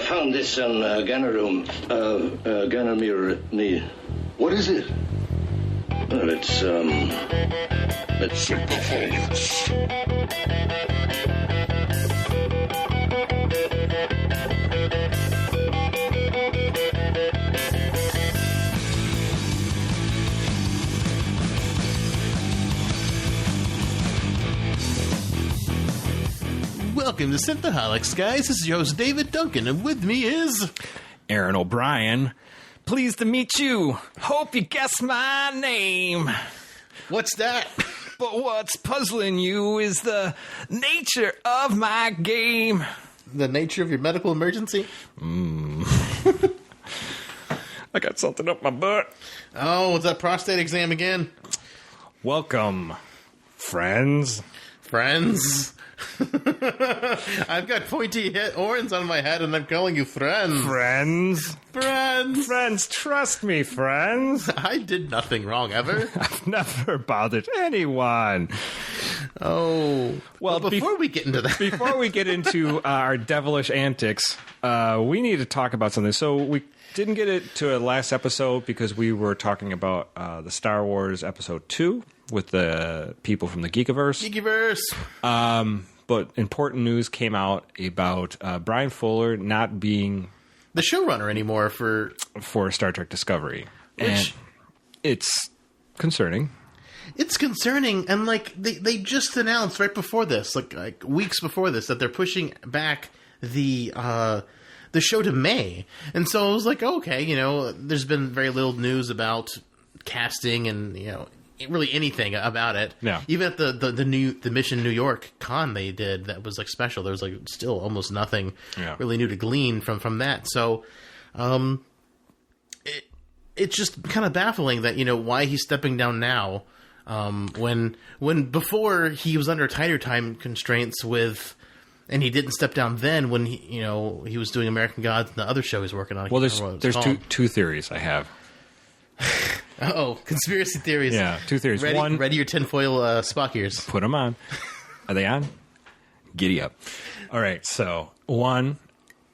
found this on Ganneroom. Gannemir. What is it? Well, it's Sympathy. Welcome to Synthaholics, guys. This is your host, David Duncan, and with me is... Aaron O'Brien. Pleased to meet you. Hope you guess my name. What's that? But what's puzzling you is the nature of my game. The nature of your medical emergency? I got something up my butt. Oh, it's that prostate exam again? Welcome, friends. Friends? I've got pointy horns on my head, and I'm calling you friends. Friends. Friends. Friends, trust me, friends. I did nothing wrong, ever. I've never bothered anyone. Oh. Well, before we get into that. Before we get into our devilish antics, we need to talk about something. So we didn't get it to a last episode because we were talking about the Star Wars Episode 2 with the people from the Geekiverse. But important news came out about Brian Fuller not being the showrunner anymore for Star Trek Discovery. And it's concerning. It's concerning, and like they just announced right before this, like weeks before this, that they're pushing back the show to May. And so I was like, okay, there's been very little news about casting and really anything about it. Yeah. Even at the Mission New York con they did that was like special, there was like still almost nothing really new to glean from that. So it's just kind of baffling that why he's stepping down now, when before he was under tighter time constraints and he didn't step down then when he was doing American Gods and the other show he's working on. Well, there's two theories I have. Uh-oh, conspiracy theories. Yeah, two theories. Ready your tinfoil Spock ears. Put them on. Are they on? Giddy up. All right, so one,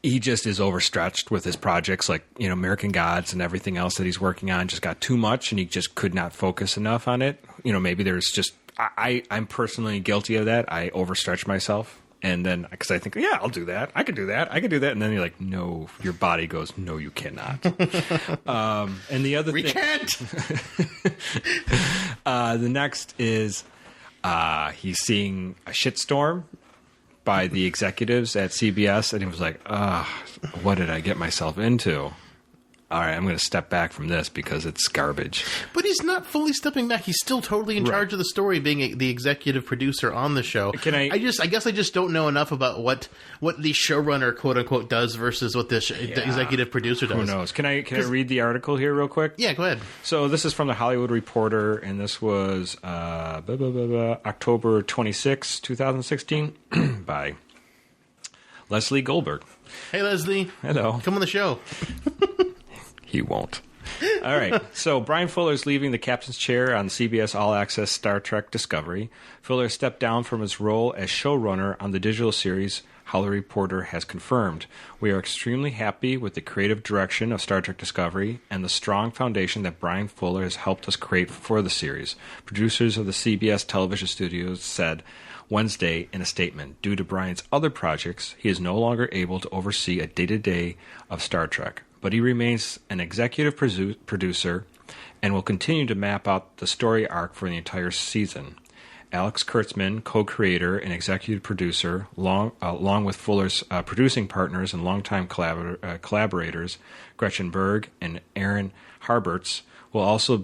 he just is overstretched with his projects like, American Gods and everything else that he's working on just got too much and he just could not focus enough on it. Maybe there's just, I'm personally guilty of that. I overstretch myself. And then, because I think, yeah, I'll do that. I can do that. And then you're like, no, your body goes, no, you cannot. And the other thing. We can't! The next is he's seeing a shitstorm by the executives at CBS. And he was like, what did I get myself into? All right, I'm going to step back from this because it's garbage. But he's not fully stepping back. He's still totally in charge of the story, being the executive producer on the show. I guess I just don't know enough about what the showrunner, quote unquote, does versus what the executive producer does. Who knows? Can I read the article here real quick? Yeah, go ahead. So this is from the Hollywood Reporter, and this was October 26, 2016, by Leslie Goldberg. Hey, Leslie. Hello. Come on the show. He won't. All right. So Brian Fuller is leaving the captain's chair on CBS All Access Star Trek Discovery. Fuller stepped down from his role as showrunner on the digital series, Hollywood Reporter has confirmed. We are extremely happy with the creative direction of Star Trek Discovery and the strong foundation that Brian Fuller has helped us create for the series. Producers of the CBS television studios said Wednesday in a statement, due to Brian's other projects, he is no longer able to oversee a day-to-day of Star Trek. But he remains an executive producer and will continue to map out the story arc for the entire season. Alex Kurtzman, co-creator and executive producer, along with Fuller's producing partners and longtime collaborators, Gretchen Berg and Aaron Harberts, will also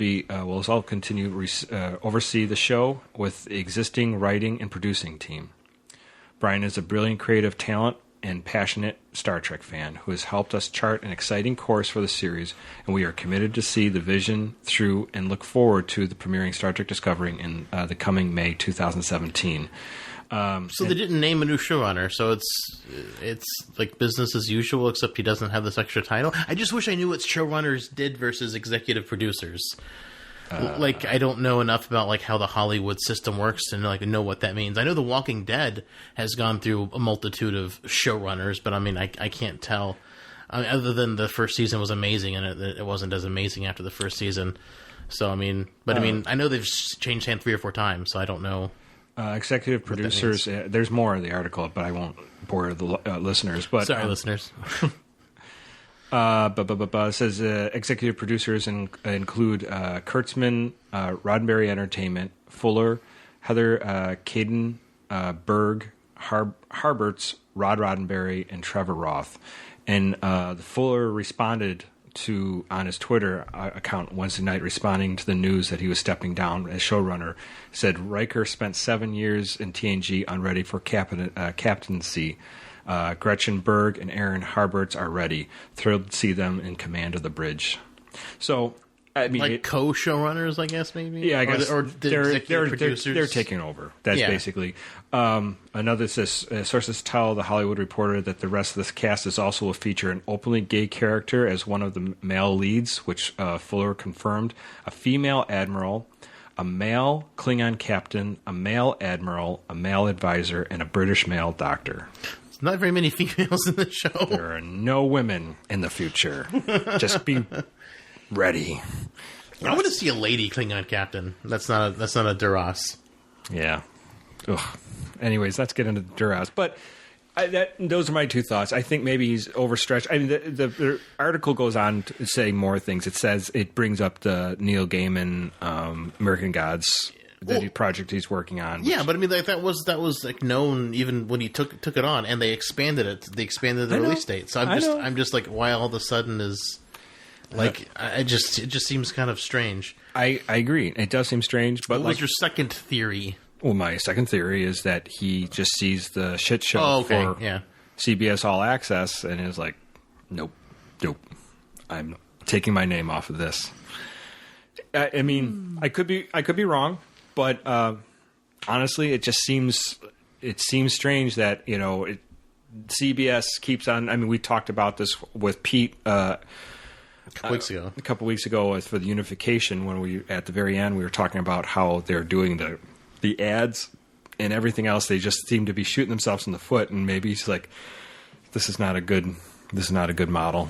continue to oversee the show with the existing writing and producing team. Brian is a brilliant creative talent and passionate Star Trek fan who has helped us chart an exciting course for the series, and we are committed to see the vision through and look forward to the premiering Star Trek Discovery in the coming May 2017. So they didn't name a new showrunner, so it's like business as usual, except he doesn't have this extra title. I just wish I knew what showrunners did versus executive producers. I don't know enough about like how the Hollywood system works to know what that means. I know The Walking Dead has gone through a multitude of showrunners, but I mean, I can't tell. I mean, other than the first season was amazing, and it wasn't as amazing after the first season. So I mean, I know they've changed hands 3 or 4 times, so I don't know. Executive producers. There's more in the article, but I won't bore the listeners. But sorry, listeners. It says executive producers include Kurtzman, Roddenberry Entertainment, Fuller, Heather Caden, Berg, Harberts, Rod Roddenberry, and Trevor Roth. And Fuller responded on his Twitter account Wednesday night, responding to the news that he was stepping down as showrunner, said Riker spent 7 years in TNG unready for captaincy. Gretchen Berg and Aaron Harberts are ready. Thrilled to see them in command of the bridge. So, I mean, co-showrunners, I guess, maybe. Yeah, I guess they're producers. They're taking over. That's basically. Another says sources tell the Hollywood Reporter that the rest of this cast is also will feature an openly gay character as one of the male leads, which Fuller confirmed. A female admiral, a male Klingon captain, a male admiral, a male advisor, and a British male doctor. Not very many females in the show. There are no women in the future. Just be ready. I want to see a lady Klingon captain. That's not a Duras. Yeah. Ugh. Anyways, let's get into Duras. But those are my 2 thoughts. I think maybe he's overstretched. I mean, the article goes on to say more things. It says it brings up the Neil Gaiman American Gods. Project he's working on. Yeah, but I mean, that was like known even when he took it on, and they expanded it. They expanded the release date. So I'm just like, why all of a sudden is like it just seems kind of strange. I agree. It does seem strange. But what was your second theory? Well, my second theory is that he just sees the shit show for CBS All Access and is like, nope, I'm taking my name off of this. I mean, I could be wrong. But honestly, it just seems strange that CBS keeps on. I mean, we talked about this with Pete a couple weeks ago for the unification when we at the very end we were talking about how they're doing the ads and everything else. They just seem to be shooting themselves in the foot, and maybe it's like this is not a good model.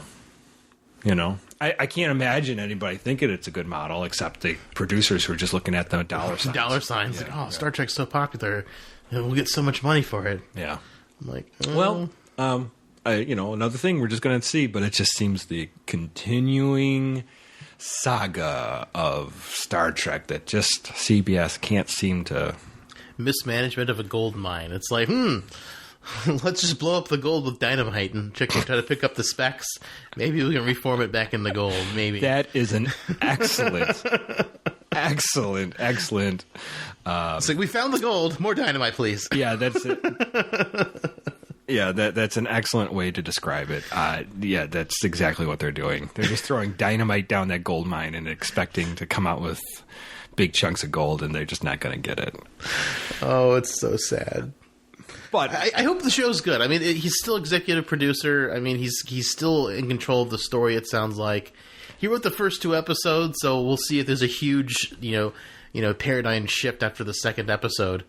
I can't imagine anybody thinking it's a good model except the producers who are just looking at the dollar signs. Dollar signs. Yeah, like, Star Trek's so popular. We'll get so much money for it. Yeah. I'm like, well, another thing we're just going to see, but it just seems the continuing saga of Star Trek that just CBS can't seem to... Mismanagement of a gold mine. It's like, let's just blow up the gold with dynamite and try to pick up the specks. Maybe we can reform it back into gold. Maybe. That is an excellent. It's like, we found the gold. More dynamite, please. Yeah, that's it. Yeah, that's an excellent way to describe it. Yeah, that's exactly what they're doing. They're just throwing dynamite down that gold mine and expecting to come out with big chunks of gold, and they're just not going to get it. Oh, it's so sad. But I hope the show's good. I mean, he's still executive producer. I mean, he's still in control of the story. It sounds like he wrote the first 2 episodes, so we'll see if there's a huge, paradigm shift after the second episode.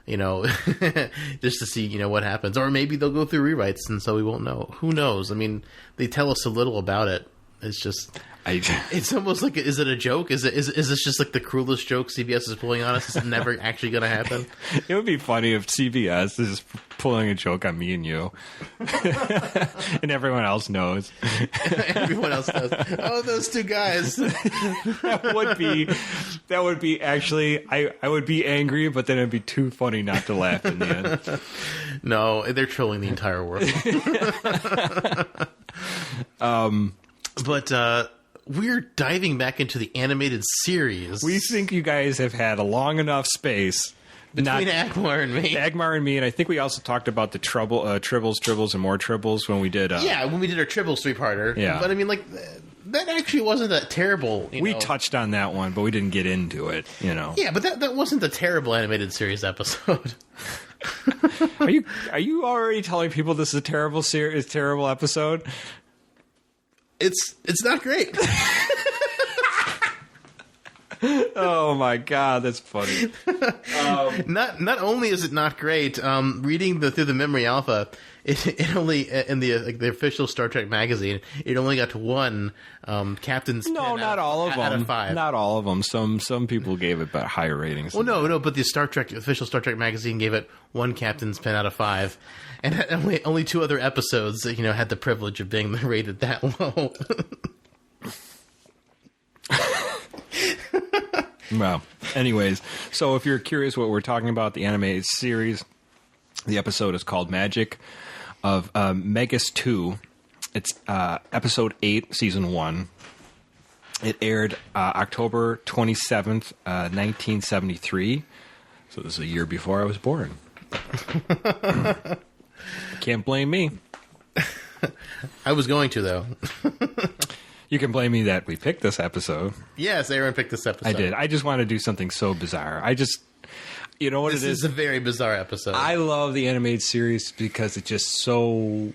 Just to see, what happens, or maybe they'll go through rewrites, and so we won't know. Who knows? I mean, they tell us a little about it. It's just. It's almost like, is it a joke? Is this just like the cruelest joke CBS is pulling on us? Is it never actually going to happen? It would be funny if CBS is pulling a joke on me and you, and everyone else knows. Everyone else knows. Oh, those 2 guys. That would be actually. I would be angry, but then it'd be too funny not to laugh in the end. No, they're trolling the entire world. But we're diving back into the animated series. We think you guys have had a long enough space between Agmar and me. And I think we also talked about the Tribbles, and more Tribbles when we did. When we did our Tribbles 3-parter. Yeah. But I mean, like, that actually wasn't that terrible. We touched on that one, but we didn't get into it. Yeah, but that wasn't a terrible animated series episode. Are you already telling people this is a terrible episode? It's not great. Oh my god, that's funny. Not only is it not great, reading through the memory alpha, it only in the official Star Trek magazine, it only got to one captain's pin Not all of them. out of 5. Not all of them. Some people gave it higher ratings. Well, no, but the official Star Trek magazine gave it 1 captain's pin out of 5, and only 2 other episodes had the privilege of being rated that low. Well, anyways, so if you're curious what we're talking about, the animated series, the episode is called Magic of Magas-tu. It's episode 8, season 1. It aired October 27th, 1973. So this is a year before I was born. Can't blame me. I was going to, though. You can blame me that we picked this episode. Yes, Aaron picked this episode. I did. I just want to do something so bizarre. You know what this it is? This is a very bizarre episode. I love the animated series because it's just so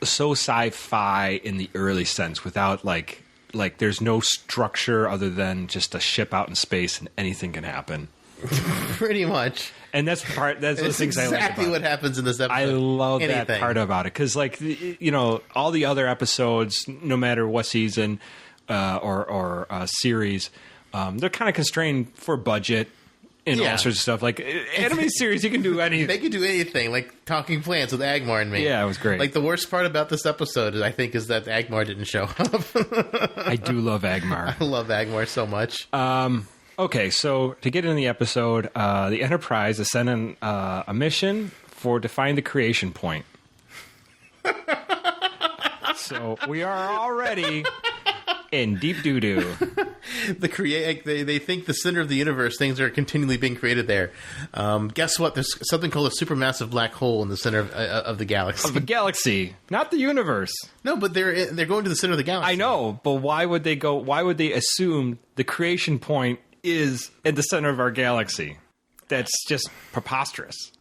sci-fi in the early sense, without like there's no structure other than just a ship out in space and anything can happen. Pretty much. And that's the things I like about exactly what happens in this episode. I love that part about it because, all the other episodes, no matter what season or series, they're kind of constrained for budget and all sorts of stuff. Like anime series, you can do anything. They can do anything, like Talking Plants with Agmar and me. Yeah, it was great. Like the worst part about this episode, I think, is that Agmar didn't show up. I do love Agmar. I love Agmar so much. Okay, so to get into the episode, the Enterprise is sent on a mission to find the creation point. So we are already in deep doo-doo. They think the center of the universe, things are continually being created there. Guess what? There's something called a supermassive black hole in the center of the galaxy. Of the galaxy, not the universe. No, but they're going to the center of the galaxy. I know, but why would they go? Why would they assume the creation point is in the center of our galaxy? That's just preposterous.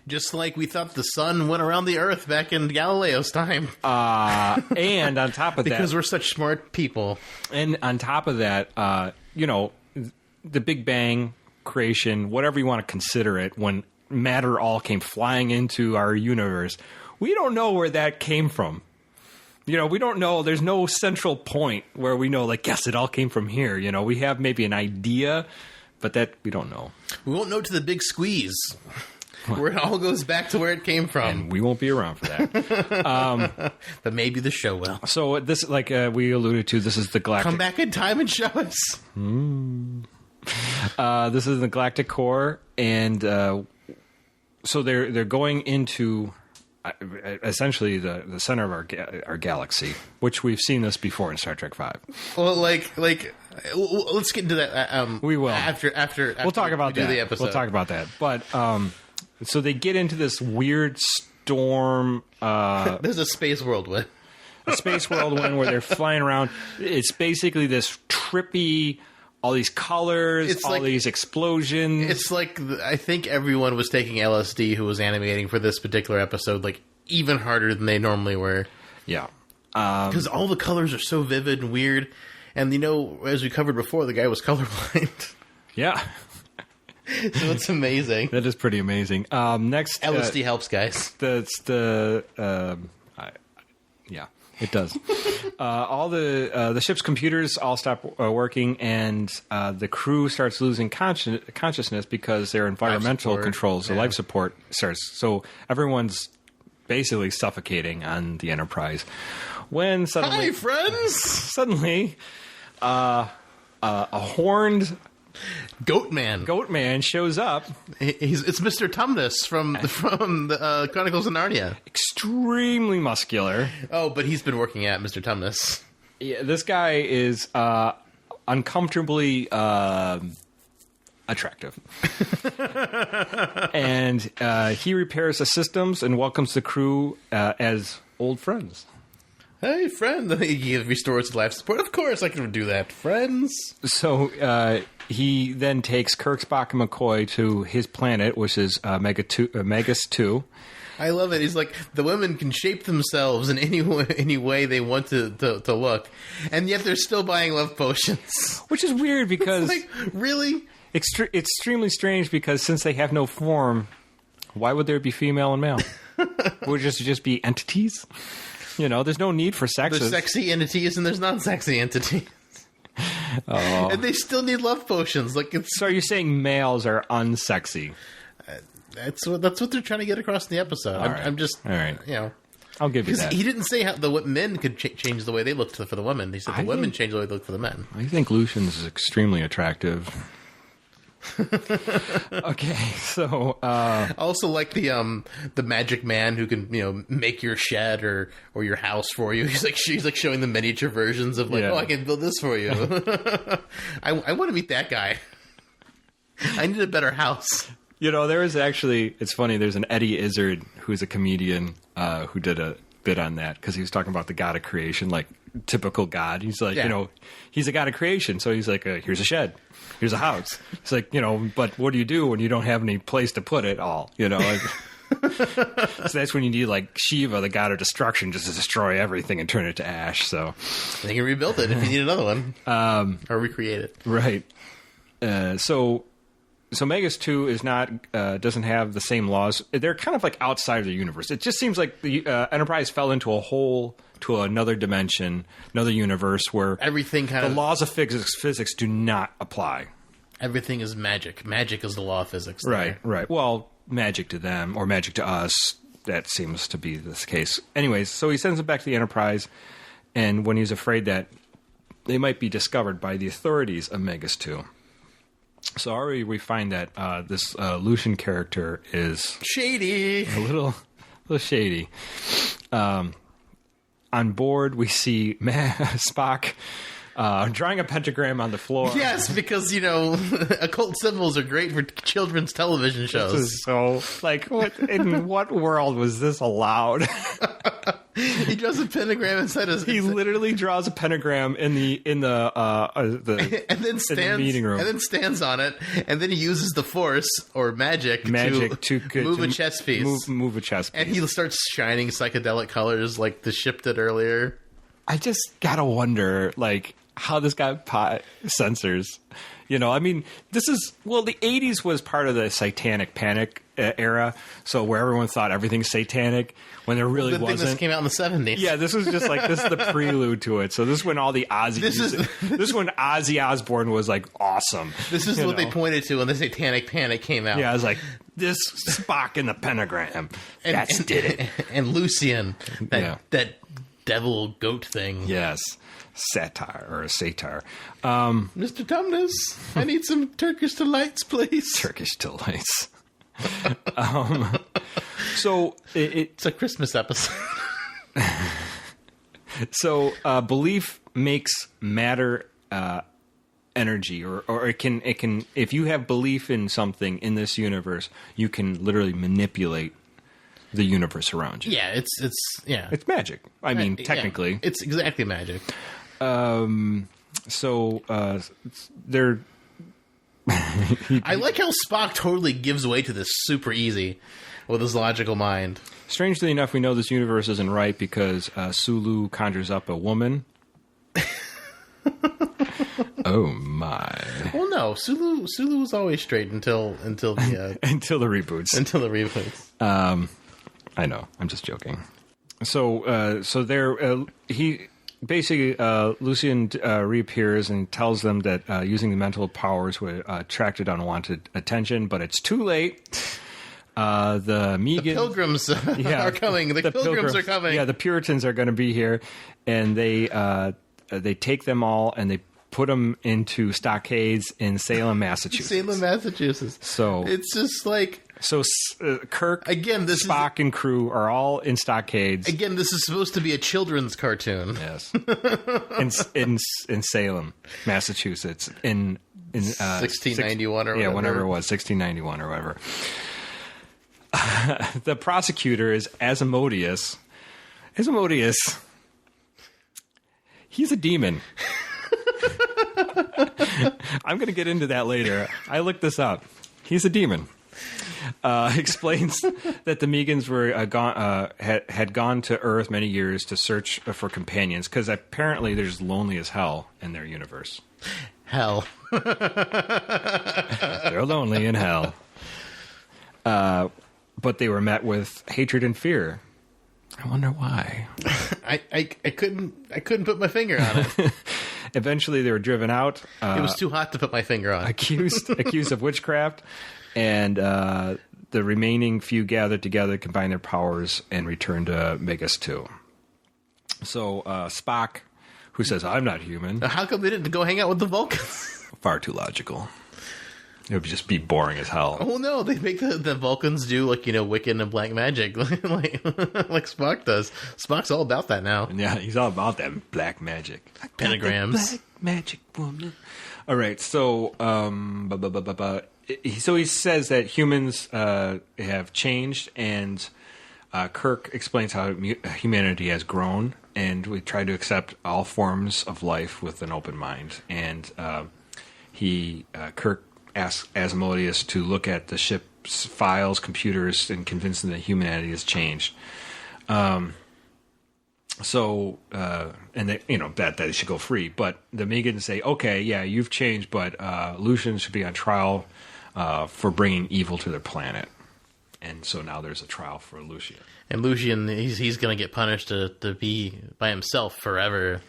Just like we thought the sun went around the Earth back in Galileo's time. And on top of that... Because we're such smart people. And on top of that, the Big Bang creation, whatever you want to consider it, when matter all came flying into our universe, we don't know where that came from. We don't know. There's no central point where we know, yes, it all came from here. We have maybe an idea, but that we don't know. We won't know to the big squeeze, where it all goes back to where it came from. And we won't be around for that. But maybe the show will. So this, we alluded to, this is the Galactic... Come back in time and show us. This is the Galactic Core, and so they're going into... essentially the center of our galaxy, which we've seen this before in Star Trek V. Well, let's get into that. We will after we'll talk about that. The episode. We'll talk about that. But so they get into this weird storm. There's a space whirlwind. A space whirlwind where they're flying around. It's basically this trippy. All these colors, these explosions. It's like, I think everyone was taking LSD who was animating for this particular episode, even harder than they normally were. Yeah. Because all the colors are so vivid and weird. And, as we covered before, the guy was colorblind. Yeah. So it's amazing. That is pretty amazing. Next. LSD helps, guys. Yeah. It does. All the ship's computers all stop working, and the crew starts losing consciousness because their environmental controls, the life support starts. So everyone's basically suffocating on the Enterprise. When suddenly, hi friends! Suddenly, a horned Goatman shows up. It's Mr. Tumnus from the Chronicles of Narnia. Extremely muscular. Oh, but he's been working at Mr. Tumnus. Yeah, this guy is uncomfortably attractive. And he repairs the systems and welcomes the crew as old friends. Hey, friend. He restores life support. Of course I can do that, friends. So he then takes Kirk, Spock, and McCoy to his planet, which is Magas-tu. I love it. He's like, the women can shape themselves in any way they want to look, and yet they're still buying love potions. Which is weird because... Like, really? Extremely strange because since they have no form, why would there be female and male? Would it just be entities? You know, there's no need for sexes. There's sexy entities and there's non-sexy entities. Oh. And they still need love potions. Like, so are you saying males are unsexy? That's what they're trying to get across in the episode. I'm just, all right. You know. I'll give you that. He didn't say how the men could change the way they looked for the women. He said the women change the way they look for the men. I think Lucian's extremely attractive. Okay, so I also like the magic man who can make your shed or your house for you. She's like showing the miniature versions of I can build this for you. I want to meet that guy. I need a better house. There is actually, it's funny, there's an Eddie Izzard who's a comedian who did a bit on that because he was talking about the god of creation, like typical god. He's like, he's a god of creation. So he's like, here's a shed, here's a house. It's like, but what do you do when you don't have any place to put it all? So that's when you need like Shiva, the god of destruction, just to destroy everything and turn it to ash. So they can rebuild it if you need another one, or recreate it. Right. So Magas-tu is not doesn't have the same laws. They're kind of like outside of the universe. It just seems like the Enterprise fell into another dimension, another universe where everything the laws of physics do not apply. Everything is magic. Magic is the law of physics. Right. Well, magic to them or magic to us. That seems to be this case. Anyways, so he sends them back to the Enterprise, and when he's afraid that they might be discovered by the authorities of Magas-tu. So already we find that this Lucian character is shady, a little shady. On board, we see Spock drawing a pentagram on the floor. Yes, because occult symbols are great for children's television shows. This is so in what world was this allowed? He draws a pentagram inside his. He literally draws a pentagram in the and then stands in the meeting room, and then stands on it, and then he uses the force or magic to move a chess piece. Move a chess piece, and he starts shining psychedelic colors like the ship did earlier. I just gotta wonder, how this got sensors. I mean, the 80s was part of the satanic panic era, so where everyone thought everything's satanic when there really wasn't. This came out in the 70s. Yeah, this was just this is the prelude to it. So this is when all the Ozzy this is when Ozzy Osbourne was awesome. This is what they pointed to when the satanic panic came out. Yeah, I was like, this Spock in the pentagram. That's did it. And Lucian, that devil goat thing. Yes. Satyr. Mr. Tumnus, I need some Turkish delights, please. Turkish delights. So it's a Christmas episode. So belief makes matter energy, or it can if you have belief in something in this universe, you can literally manipulate the universe around you. Yeah, it's magic. I mean, technically, it's exactly magic. So they're. I like how Spock totally gives way to this super easy with his logical mind. Strangely enough, we know this universe isn't right because Sulu conjures up a woman. Oh my! Well, no, Sulu was always straight until the until the reboots. Until the reboots. I know. I'm just joking. So there he. Basically, Lucian reappears and tells them that using the mental powers would attract unwanted attention, but it's too late. The pilgrims are coming. The pilgrims are coming. Yeah, the Puritans are going to be here, and they take them all and they put them into stockades in Salem, Massachusetts. So it's just like. So Kirk, again, Spock, and crew are all in stockades. Again, this is supposed to be a children's cartoon. Yes, in Salem, Massachusetts, in 1691 or whatever. Whenever it was, 1691 or whatever. The prosecutor is Asmodeus. He's a demon. I'm going to get into that later. I looked this up. He's a demon. explains that the Megans were had gone to Earth many years to search for companions because apparently they're just lonely as hell in their universe. Hell. They're lonely in hell. But they were met with hatred and fear. I wonder why. I couldn't put my finger on it. Eventually, they were driven out. It was too hot to put my finger on. Accused of witchcraft, and the remaining few gathered together, combined their powers, and returned to Magas-tu. So Spock, who says, "I'm not human." How come they didn't go hang out with the Vulcans? Far too logical. It would just be boring as hell. Oh no, they make the Vulcans do Wiccan and black magic like Spock does. Spock's all about that now. Yeah, he's all about that black magic. Pentagrams. Black magic woman. All right, so so he says that humans have changed, and Kirk explains how humanity has grown, and we try to accept all forms of life with an open mind. And Kirk asks Asmodeus to look at the ship's files, computers, and convince them that humanity has changed. And they, that they should go free. But the Megans say, okay, yeah, you've changed, but Lucian should be on trial for bringing evil to their planet. And so now there's a trial for Lucian. And Lucian, he's going to get punished to be by himself forever.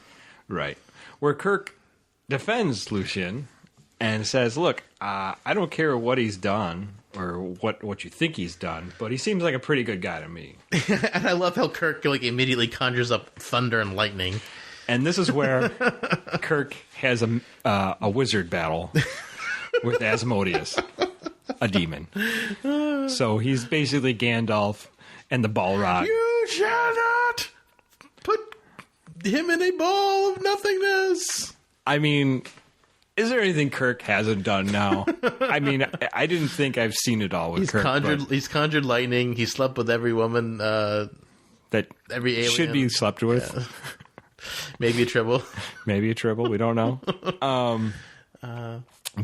Right. Where Kirk defends Lucian and says, look, I don't care what he's done or what you think he's done, but he seems like a pretty good guy to me. And I love how Kirk immediately conjures up thunder and lightning. And this is where Kirk has a wizard battle with Asmodeus, a demon. So he's basically Gandalf and the Balrog. You shall not put him in a ball of nothingness. I mean, is there anything Kirk hasn't done now? I mean, I didn't think I've seen it all with Kirk. He's conjured lightning. He slept with every woman. That every alien should be slept with. Yeah. Maybe a tribble. Maybe a tribble. We don't know.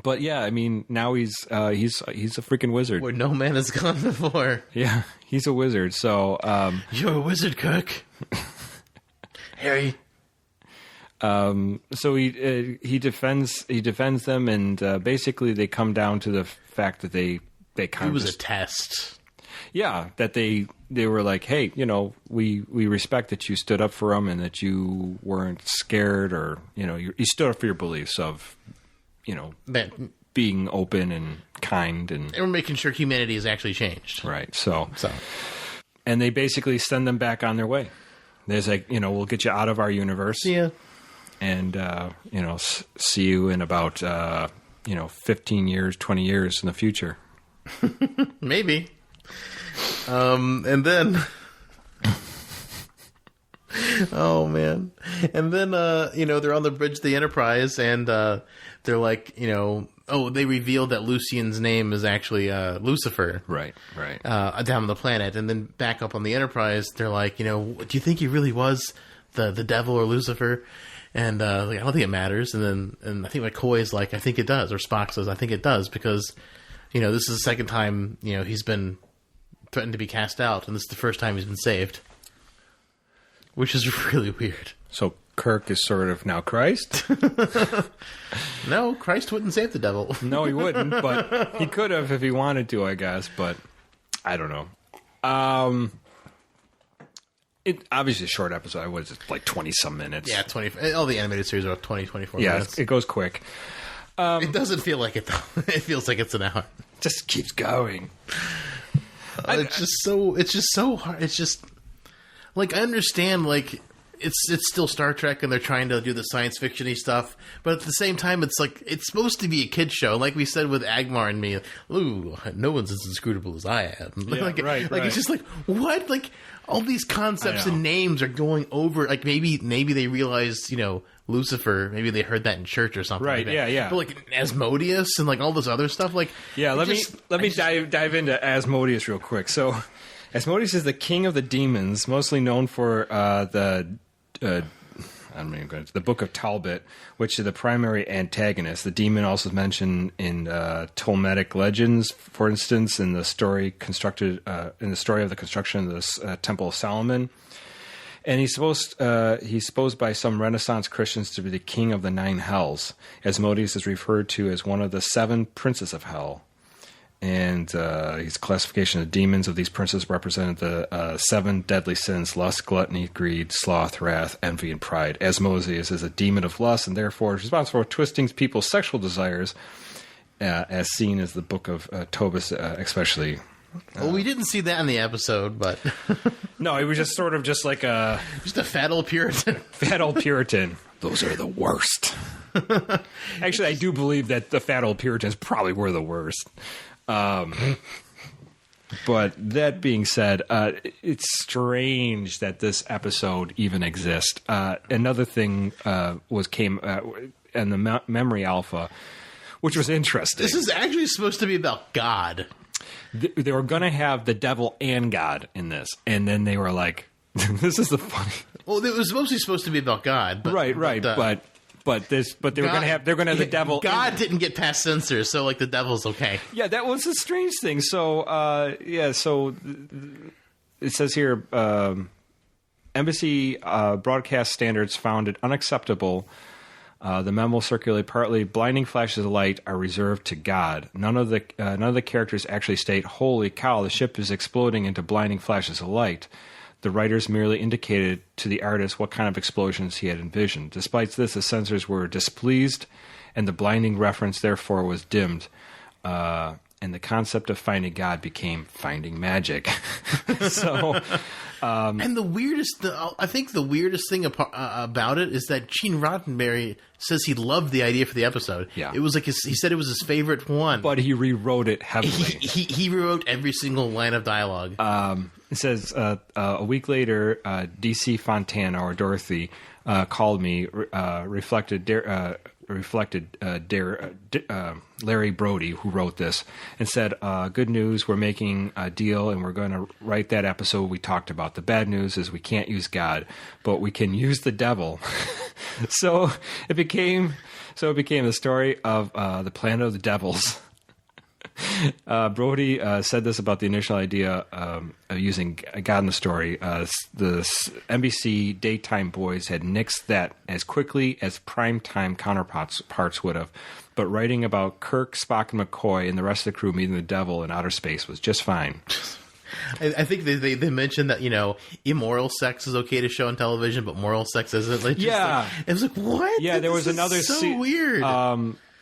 But yeah, I mean, now he's a freaking wizard. Where no man has gone before. Yeah, he's a wizard. So you're a wizard, Kirk. Harry. So he defends them, and basically they come down to the fact that they kind of was a test. Yeah, that they were like, hey, we respect that you stood up for them and that you weren't scared, or you stood up for your beliefs of being open and kind, and we're making sure humanity has actually changed. Right. So and they basically send them back on their way. There's like, we'll get you out of our universe. Yeah. And, see you in about, 15 years, 20 years in the future. Maybe. And then... oh, man. And then, they're on the bridge of the Enterprise, and they're like, they revealed that Lucian's name is actually Lucifer. Right. Down on the planet. And then back up on the Enterprise, they're like, do you think he really was the devil or Lucifer? And I don't think it matters. And I think McCoy's like, I think it does. Or Spock says, I think it does, because, this is the second time, he's been threatened to be cast out, and this is the first time he's been saved. Which is really weird. So Kirk is sort of now Christ? No, Christ wouldn't save the devil. No, he wouldn't, but he could have if he wanted to, I guess, but I don't know. It obviously a short episode. Was like 20-some minutes. Yeah, 20. All the animated series are 20, 24 minutes. Yeah, it goes quick. It doesn't feel like it, though. It feels like it's an hour. Just keeps going. It's just so hard. It's just... Like, I understand, like, it's still Star Trek, and they're trying to do the science fiction-y stuff, but at the same time, it's like, it's supposed to be a kid's show. Like we said with Agmar and me, ooh, no one's as inscrutable as I am. Yeah, right. It's just like, what? Like, all these concepts and names are going over, like, maybe they realized, Lucifer, maybe they heard that in church or something. Right, like that. yeah. But, like, Asmodeus and, like, all this other stuff, like... Yeah, let me dive into Asmodeus real quick. So... Asmodeus is the king of the demons, mostly known for the The Book of Talbot, which is the primary antagonist. The demon also is mentioned in Talmudic legends, for instance, in the story of the construction of the Temple of Solomon. And he's supposed by some Renaissance Christians to be the king of the 9 hells. Asmodeus is referred to as one of the 7 princes of hell. And his classification of demons of these princes represented the 7 deadly sins: lust, gluttony, greed, sloth, wrath, envy, and pride. Asmodeus is a demon of lust and therefore is responsible for twisting people's sexual desires, as seen as the Book of Tobit, especially. Well, we didn't see that in the episode, but... No, he was just sort of just like a... Just a fat old Puritan. Fat old Puritan. Those are the worst. Actually, I do believe that the fat old Puritans probably were the worst. But that being said, it's strange that this episode even exists. Another thing came in the Memory Alpha, which was interesting. This is actually supposed to be about God. They were going to have the devil and God in this, and then they were like, "This is the funny." Well, it was mostly supposed to be about God, but, right, but they were going to have the devil. God didn't get past censors, so like the devil's okay. Yeah, that was a strange thing. So so it says here, embassy broadcast standards found it unacceptable. The memo circulated partly. Blinding flashes of light are reserved to God. None of the characters actually state, "Holy cow, the ship is exploding into blinding flashes of light." The writers merely indicated to the artist what kind of explosions he had envisioned. Despite this, the censors were displeased, and the blinding reference therefore was dimmed. And the concept of finding God became finding magic. So, and I think the weirdest thing about it is that Gene Roddenberry says he loved the idea for the episode. Yeah, it was like he said it was his favorite one, but he rewrote it heavily. He rewrote every single line of dialogue. It says a week later, DC Fontana or Dorothy called me, reflected Larry Brody, who wrote this, and said, good news, we're making a deal and we're going to write that episode we talked about. The bad news is we can't use God, but we can use the devil. So it became the story of the Planet of the Devils. Brody said this about the initial idea of using God in the story. The NBC daytime boys had nixed that as quickly as primetime counterparts would have, but writing about Kirk, Spock, and McCoy and the rest of the crew meeting the devil in outer space was just fine. I think they mentioned that, immoral sex is okay to show on television, but moral sex isn't. Like, yeah. It was like, what? Yeah, there was another... so weird.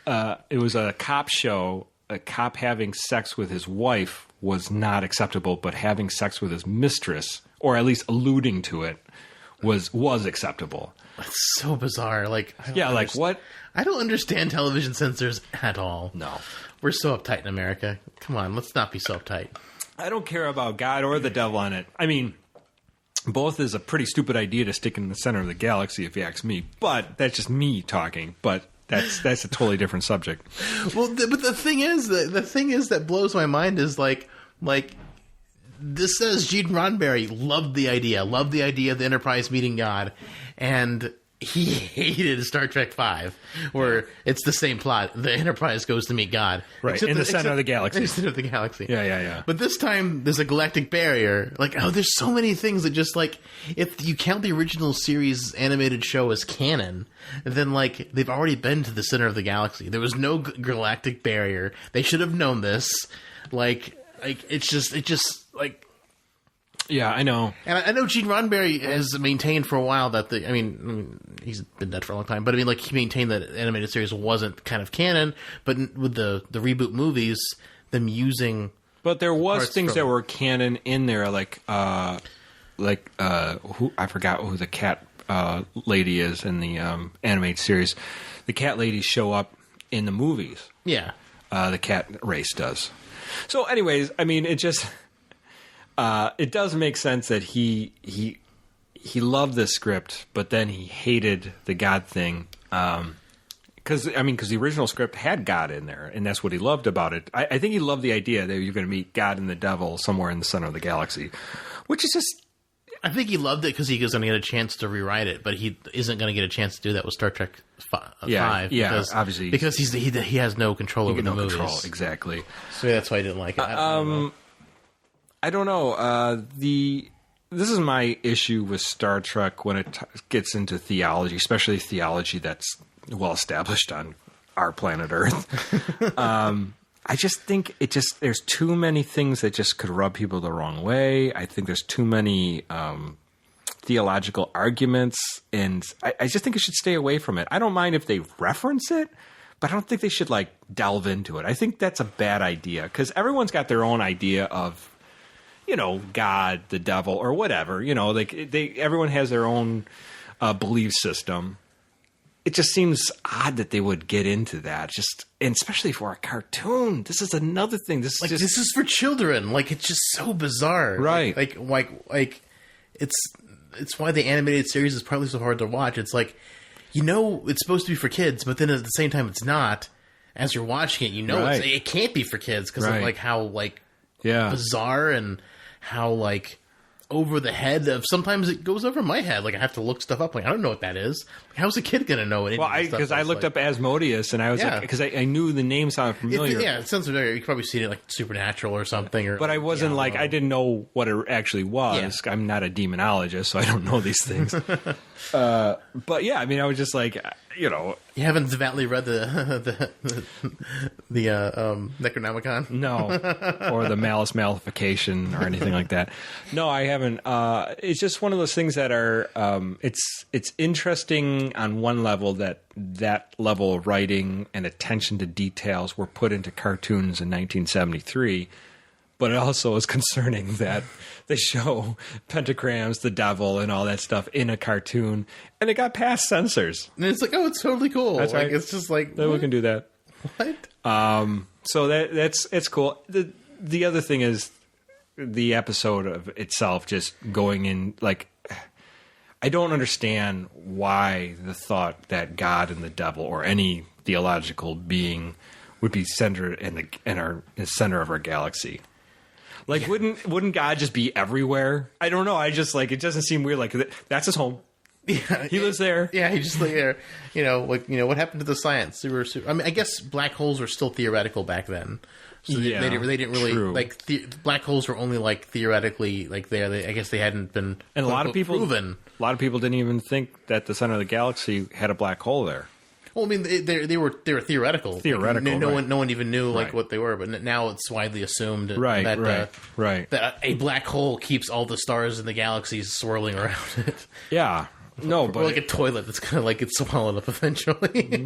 It was a cop show. A cop having sex with his wife was not acceptable, but having sex with his mistress, or at least alluding to it, was acceptable. It's so bizarre. Like, what? I don't understand television censors at all. No. We're so uptight in America. Come on, let's not be so uptight. I don't care about God or the devil on it. I mean, both is a pretty stupid idea to stick in the center of the galaxy, if you ask me. But that's just me talking. But that's a totally different subject. Well, but the thing is that blows my mind is like this says Gene Roddenberry loved the idea of the Enterprise meeting God, and he hated Star Trek V, where it's the same plot. The Enterprise goes to meet God. Right, in the center of the galaxy. In the center of the galaxy. Yeah. But this time, there's a galactic barrier. Like, there's so many things that just, like, if you count the original series animated show as canon, then, like, they've already been to the center of the galaxy. There was no galactic barrier. They should have known this. Like, it just, like... Yeah, I know. And I know Gene Roddenberry has maintained for a while that he's been dead for a long time, but he maintained that animated series wasn't kind of canon, but with the reboot movies, them using... But there was things that were canon in there, like I forgot who the cat lady is in the animated series. The cat ladies show up in the movies. Yeah. The cat race does. So anyways, I mean, it just... it does make sense that he loved this script, but then he hated the God thing. Because the original script had God in there, and that's what he loved about it. I think he loved the idea that you're going to meet God and the devil somewhere in the center of the galaxy, which is just, I think he loved it because he was going to get a chance to rewrite it, but he isn't going to get a chance to do that with Star Trek 5. Yeah, because, obviously. Because he has no control over the movies. Control, exactly. So that's why I didn't like it. I don't know. This is my issue with Star Trek when it gets into theology, especially theology that's well established on our planet Earth. I just think there's too many things that just could rub people the wrong way. I think there's too many theological arguments, and I just think it should stay away from it. I don't mind if they reference it, but I don't think they should like delve into it. I think that's a bad idea because everyone's got their own idea of, God, the devil, or whatever. Everyone has their own belief system. It just seems odd that they would get into that. And especially for a cartoon. This is another thing. This is for children. Like, it's just so bizarre. Right. Like it's why the animated series is probably so hard to watch. It's like, it's supposed to be for kids, but then at the same time, it's not. As you're watching it, right. it can't be for kids because of like how bizarre and how like over the head of, sometimes it goes over my head. Like I have to look stuff up. Like I don't know what that is. Like, how's a kid gonna know it? Well, because I looked up Asmodeus and I was like, because I knew the name sounded familiar. It sounds familiar. You've probably seen it like Supernatural or something. But I wasn't I didn't know what it actually was. Yeah. I'm not a demonologist, so I don't know these things. But yeah, I mean, I was just like, You haven't devoutly read the Necronomicon? No. Or the Malice Malefication or anything like that. No, I haven't. It's just one of those things that are it's interesting on one level that level of writing and attention to details were put into cartoons in 1973. But it also is concerning that they show pentagrams, the devil, and all that stuff in a cartoon, and it got past censors. And it's like, oh, it's totally cool. That's right. It's just like, we can do that. What? So it's cool. The other thing is the episode of itself just going in like, I don't understand why the thought that God and the devil or any theological being would be centered in the center of our galaxy. Like, wouldn't God just be everywhere? I don't know. I just like, it doesn't seem weird. Like that's his home. Yeah, he lives there. Yeah, he just like there. What happened to the science? I mean, I guess black holes were still theoretical back then. So they didn't really like black holes were only like theoretically like there. I guess they hadn't been and a lot of people proven. A lot of people didn't even think that the center of the galaxy had a black hole there. Well, I mean, they were theoretical. Theoretical. Like, no one even knew like what they were, but now it's widely assumed that a black hole keeps all the stars in the galaxies swirling around it. Yeah. No, but or like a toilet that's kind of like it's swallowed up eventually.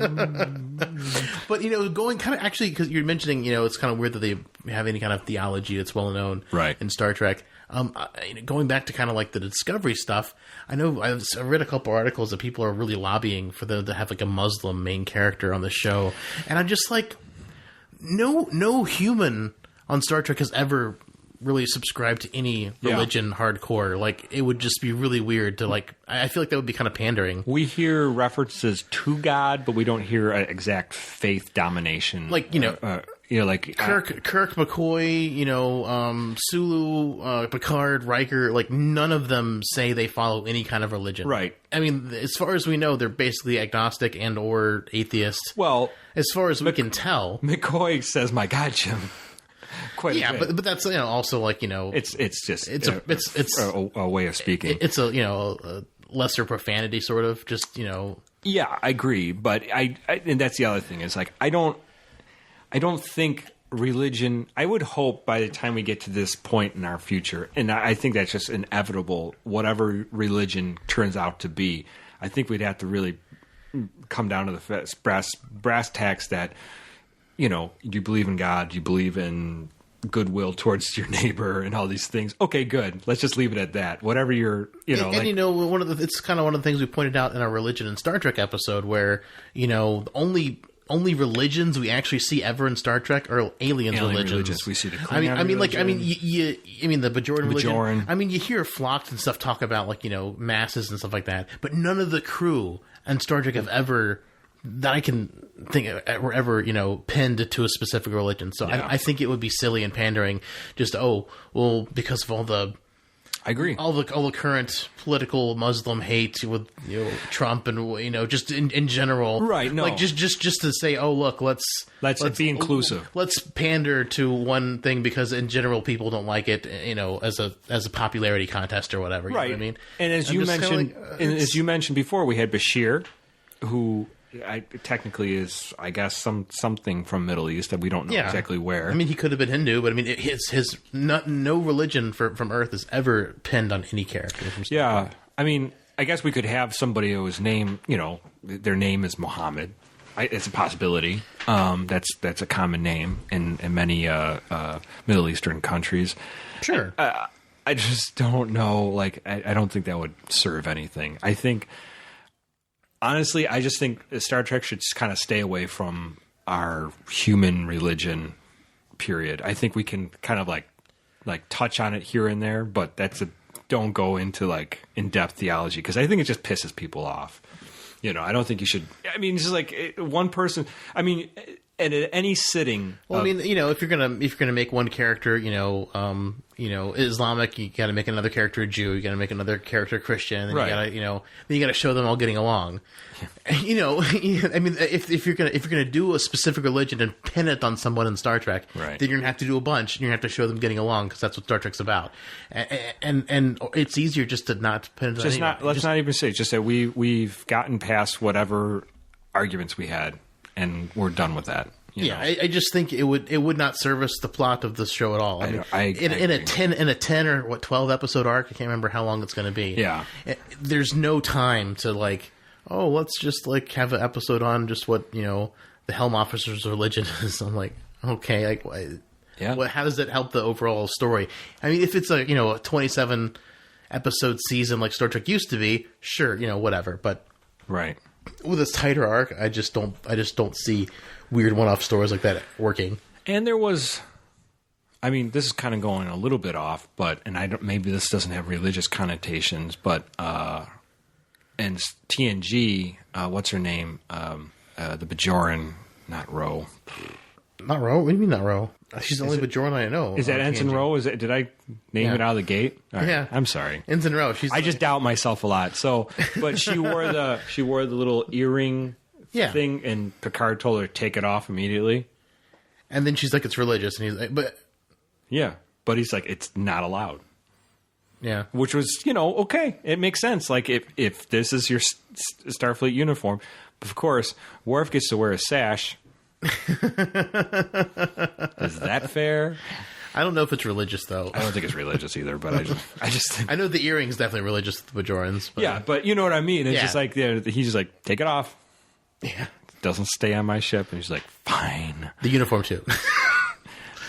But going kind of actually because you're mentioning, it's kind of weird that they have any kind of theology that's well known in Star Trek. Going back to kind of like the Discovery stuff, I know I read a couple articles that people are really lobbying for them to have like a Muslim main character on the show, and I'm just like, no human on Star Trek has ever really subscribed to any religion hardcore. Like it would just be really weird to like. I feel like that would be kind of pandering. We hear references to God, but we don't hear an exact faith domination. Like like Kirk, McCoy, Sulu, Picard, Riker, like none of them say they follow any kind of religion. Right. I mean, as far as we know, they're basically agnostic and or atheist. Well, as far as we can tell, McCoy says, "My God, Jim." Quite a bit. but that's also like it's a way of speaking. It's a lesser profanity sort of just Yeah, I agree, but I and that's the other thing is like I don't think religion. I would hope by the time we get to this point in our future, and I think that's just inevitable. Whatever religion turns out to be, I think we'd have to really come down to the brass tacks that. You believe in God, you believe in goodwill towards your neighbor and all these things. Okay, good. Let's just leave it at that. Whatever you're, it's kind of one of the things we pointed out in our religion and Star Trek episode where, only religions we actually see ever in Star Trek are alien religions. We see the Klingon the Bajoran religion. I mean, you hear Phlox and stuff talk about like, masses and stuff like that, but none of the crew in Star Trek have ever that I can think were ever, pinned to a specific religion. So I think it would be silly and pandering just, because of all the I agree. All the current political Muslim hate with Trump and just in general, right? No, like just to say, oh look, let's be inclusive. Let's pander to one thing because in general people don't like it, as a popularity contest or whatever. Right. You know what I mean? And as you mentioned before, we had Bashir, who technically is, I guess, something from Middle East that we don't know exactly where. I mean, he could have been Hindu, but I mean, his no religion from Earth is ever pinned on any character. Yeah, I mean, I guess we could have somebody whose name, their name is Muhammad. It's a possibility. That's a common name in many Middle Eastern countries. Sure. I just don't know. Like, I don't think that would serve anything. I think. Honestly, I just think Star Trek should just kind of stay away from our human religion, period. I think we can kind of like touch on it here and there, but don't go into like in-depth theology because I think it just pisses people off. I don't think you should. I mean, it's just like one person. I mean, at any sitting. Well, I mean, if you're gonna make one character, Islamic, you got to make another character a Jew. You got to make another character a Christian. And right. then you got to show them all getting along. I mean, if you're gonna do a specific religion and pin it on someone in Star Trek, right. then you're gonna have to do a bunch. And you're gonna have to show them getting along because that's what Star Trek's about. And it's easier just to not pin it. Let's not even say. Just that we've gotten past whatever arguments we had, and we're done with that. I just think it would not service the plot of the show at all. I mean, in a 10 or 12 episode arc, I can't remember how long it's going to be. Yeah, there's no time to let's just have an episode on just what the Helm officer's religion is. I'm like, okay, how does that help the overall story? I mean, if it's a 27 episode season like Star Trek used to be, sure, whatever. But right with this tighter arc, I just don't see weird one-off stories like that working. And there was, I mean, this is kind of going a little bit off, maybe this doesn't have religious connotations, but and TNG, what's her name? The Bajoran, not Ro. Not Ro? What do you mean not Ro? She's the only Bajoran I know. Is that Ensign Ro? Did I name it out of the gate? Right. Yeah. I'm sorry. Ensign Ro. I just doubt myself a lot. So, but she wore the little earring thing, and Picard told her to take it off immediately. And then she's like, it's religious. And he's like, but... Yeah. But he's like, it's not allowed. Yeah. Which was, okay. It makes sense. Like, if this is your Starfleet uniform, of course, Worf gets to wear a sash. Is that fair? I don't know if it's religious, though. I don't think it's religious either, but I just think... I know the earring's definitely religious to the Bajorans. But... Yeah, but you know what I mean. It's just like, he's just like, take it off. Yeah. It doesn't stay on my ship. And he's like, fine. The uniform, too.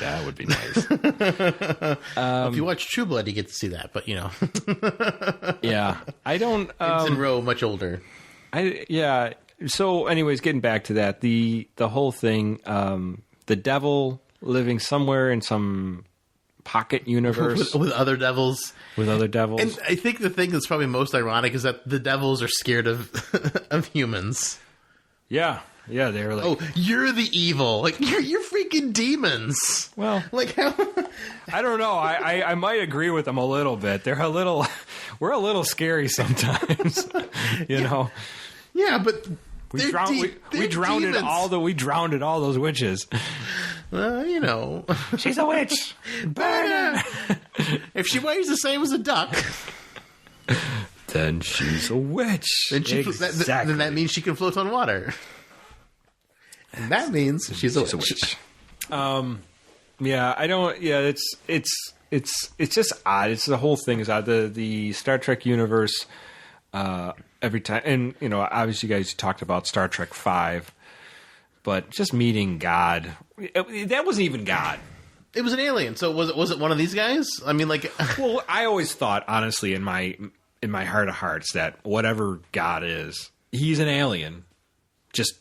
That would be nice. If you watch True Blood, you get to see that, but Yeah. I don't... Ensign Ro, much older. Yeah. So, anyways, getting back to that, the whole thing, the devil living somewhere in some pocket universe with other devils. With other devils. And I think the thing that's probably most ironic is that the devils are scared of of humans. Yeah. Yeah, they were like, oh, you're the evil. Like, you're freaking demons. Well, like how... I don't know. I might agree with them a little bit. We're a little scary sometimes, you know. Yeah, but we drowned all those witches. Well, she's a witch. Burn her. If she weighs the same as a duck, then she's a witch. Then then that means she can float on water. And that means she's a witch. Yeah, I don't. Yeah, it's just odd. It's the whole thing is odd. The Star Trek universe. Every time, and obviously, you guys talked about Star Trek V, but just meeting God, that wasn't even God. It was an alien. So was it one of these guys? I mean, like, well, I always thought, honestly, in my heart of hearts, that whatever God is, he's an alien, just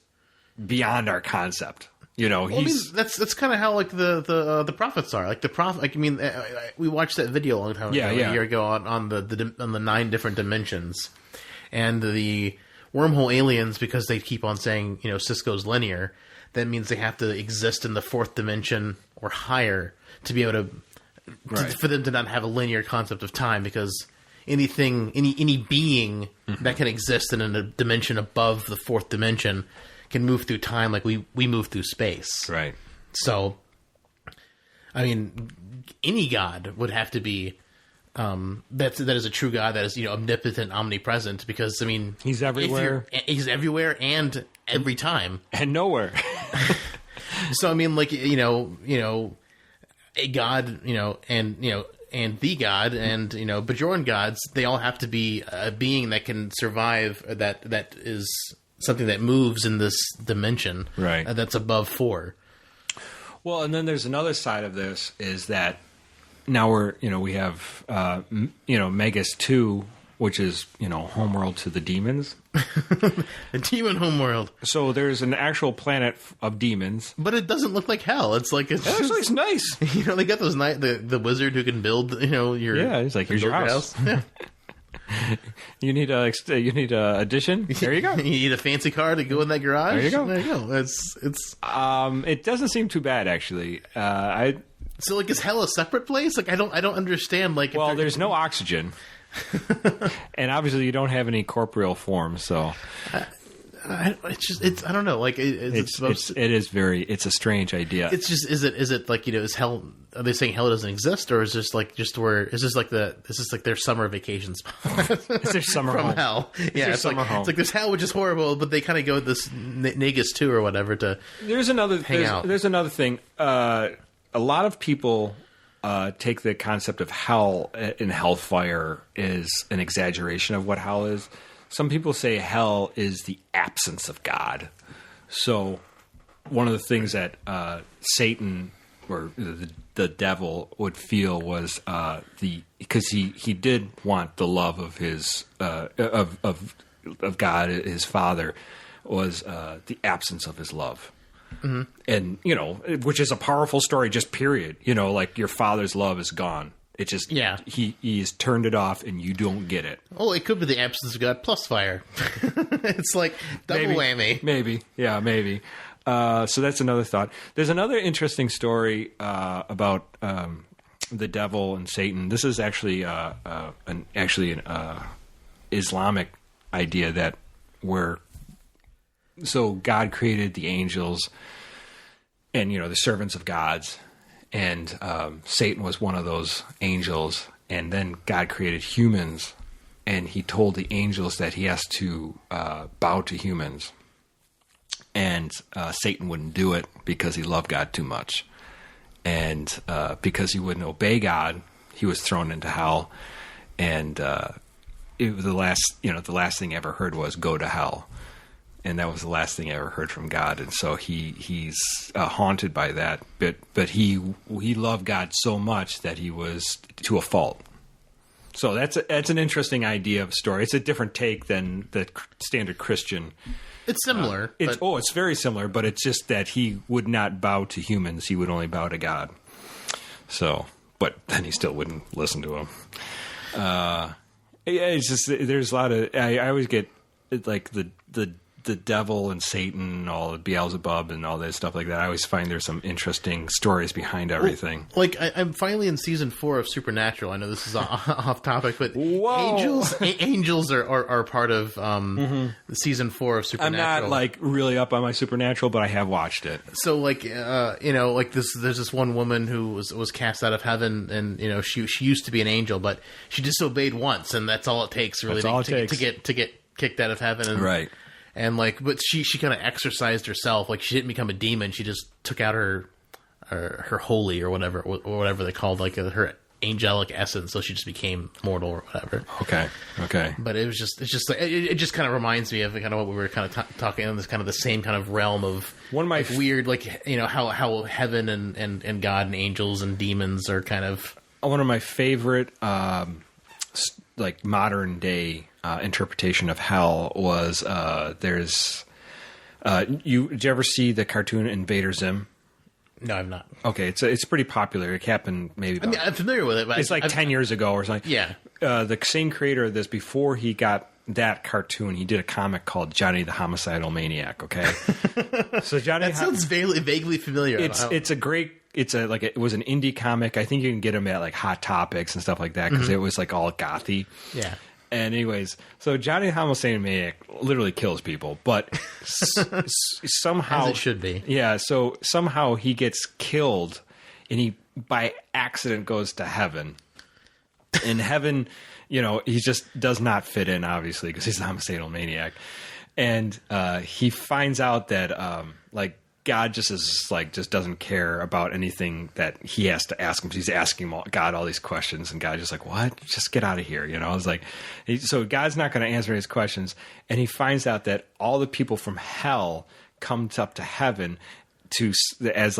beyond our concept. He's. Well, I mean, that's kind of how like the prophets are. Like the prophet. Like, I mean, we watched that video a long time ago, a year ago, on the 9 different dimensions. And the wormhole aliens, because they keep on saying, Cisco's linear, that means they have to exist in the 4th dimension or higher to be able to for them to not have a linear concept of time, because any being that can exist in a dimension above the fourth dimension can move through time like we move through space. Right. So, I mean, any god would have to be that is a true god, that is, omnipotent, omnipresent, because, I mean, he's everywhere. He's everywhere and every time. And nowhere. So, I mean, like, a god, and the god and, Bajoran gods, they all have to be a being that can survive, that is something that moves in this dimension. Right. That's above 4. Well, and then there's another side of this, is that now we have, Magas-tu, which is, homeworld to the demons. A demon homeworld. So there's an actual planet of demons. But it doesn't look like hell. It's like... It actually looks nice. They got those the wizard who can build, your... Yeah, he's like, here's your house. Yeah. You need a addition? There you go. You need a fancy car to go in that garage? There you go. There you go. It's... It doesn't seem too bad, actually. So, like, is hell a separate place? Like, I don't understand, like... Well, there's no oxygen. And obviously you don't have any corporeal form, so I don't know. Like, it's a strange idea. It's just, is it like, is hell, are they saying hell doesn't exist, or is this like their summer vacation spot? Is there summer from home? hell? Yeah, it's summer like home. It's like there's hell, which is horrible, but they kind of go with this Magas-tu or whatever to There's another thing. A lot of people take the concept of hell in hellfire is an exaggeration of what hell is. Some people say hell is the absence of God. So one of the things that Satan or the devil would feel was because he did want the love of his of God, his Father, was the absence of his love. Mm-hmm. And, which is a powerful story, just period. Like your father's love is gone. It just, he's turned it off and you don't get it. Oh, it could be the absence of God plus fire. It's like double whammy. Maybe. Yeah, maybe. So that's another thought. There's another interesting story about the devil and Satan. This is actually an Islamic idea so God created the angels and, the servants of gods, and Satan was one of those angels, and then God created humans, and he told the angels that he has to bow to humans, and Satan wouldn't do it because he loved God too much, and because he wouldn't obey God, he was thrown into hell, and the last thing I ever heard was go to hell. And that was the last thing I ever heard from God, and so he's haunted by that. But he loved God so much that he was to a fault. So that's an interesting idea of story. It's a different take than the standard Christian. It's similar. It's very similar, but it's just that he would not bow to humans; he would only bow to God. So, but then he still wouldn't listen to him. It's just there's a lot of I always get like the devil and Satan and all Beelzebub and all that stuff like that. I always find there's some interesting stories behind everything. Like I'm finally in season 4 of Supernatural. I know this is off topic, but Whoa. angels are part of season 4 of Supernatural. I'm not like really up on my Supernatural, but I have watched it. So like like this, there's this one woman who was cast out of heaven, and she used to be an angel, but she disobeyed once, and that's all it takes really to get kicked out of heaven. And, right. And but she kind of exercised herself. Like, she didn't become a demon. She just took out her holy or whatever they called, like her angelic essence. So she just became mortal or whatever. Okay. But it just kind of reminds me of kind of what we were kind of talking in this kind of the same kind of realm of one of my weird, like, how heaven and God and angels and demons are kind of one of my favorite like modern day interpretation of hell was did you ever see the cartoon Invader Zim? No, I've not. Okay, it's pretty popular. It happened maybe about, I'm familiar with it, but it's 10 years ago or something. Yeah. The same creator of this, before he got that cartoon, he did a comic called Johnny the Homicidal Maniac, okay? So Johnny that sounds vaguely familiar. It's a great it was an indie comic. I think you can get them at like Hot Topics and stuff like that because it was like all gothy. Yeah. And anyways, so Johnny the Homicidal Maniac literally kills people, but somehow As it should be. Yeah. So somehow he gets killed, and he by accident goes to heaven. In heaven, he just does not fit in, obviously, because he's a homicidal maniac. And he finds out that God just doesn't care about anything that he has to ask him. He's asking God all these questions, and God just like, what? Just get out of here. It's like, so God's not going to answer his questions. And he finds out that all the people from hell come up to heaven as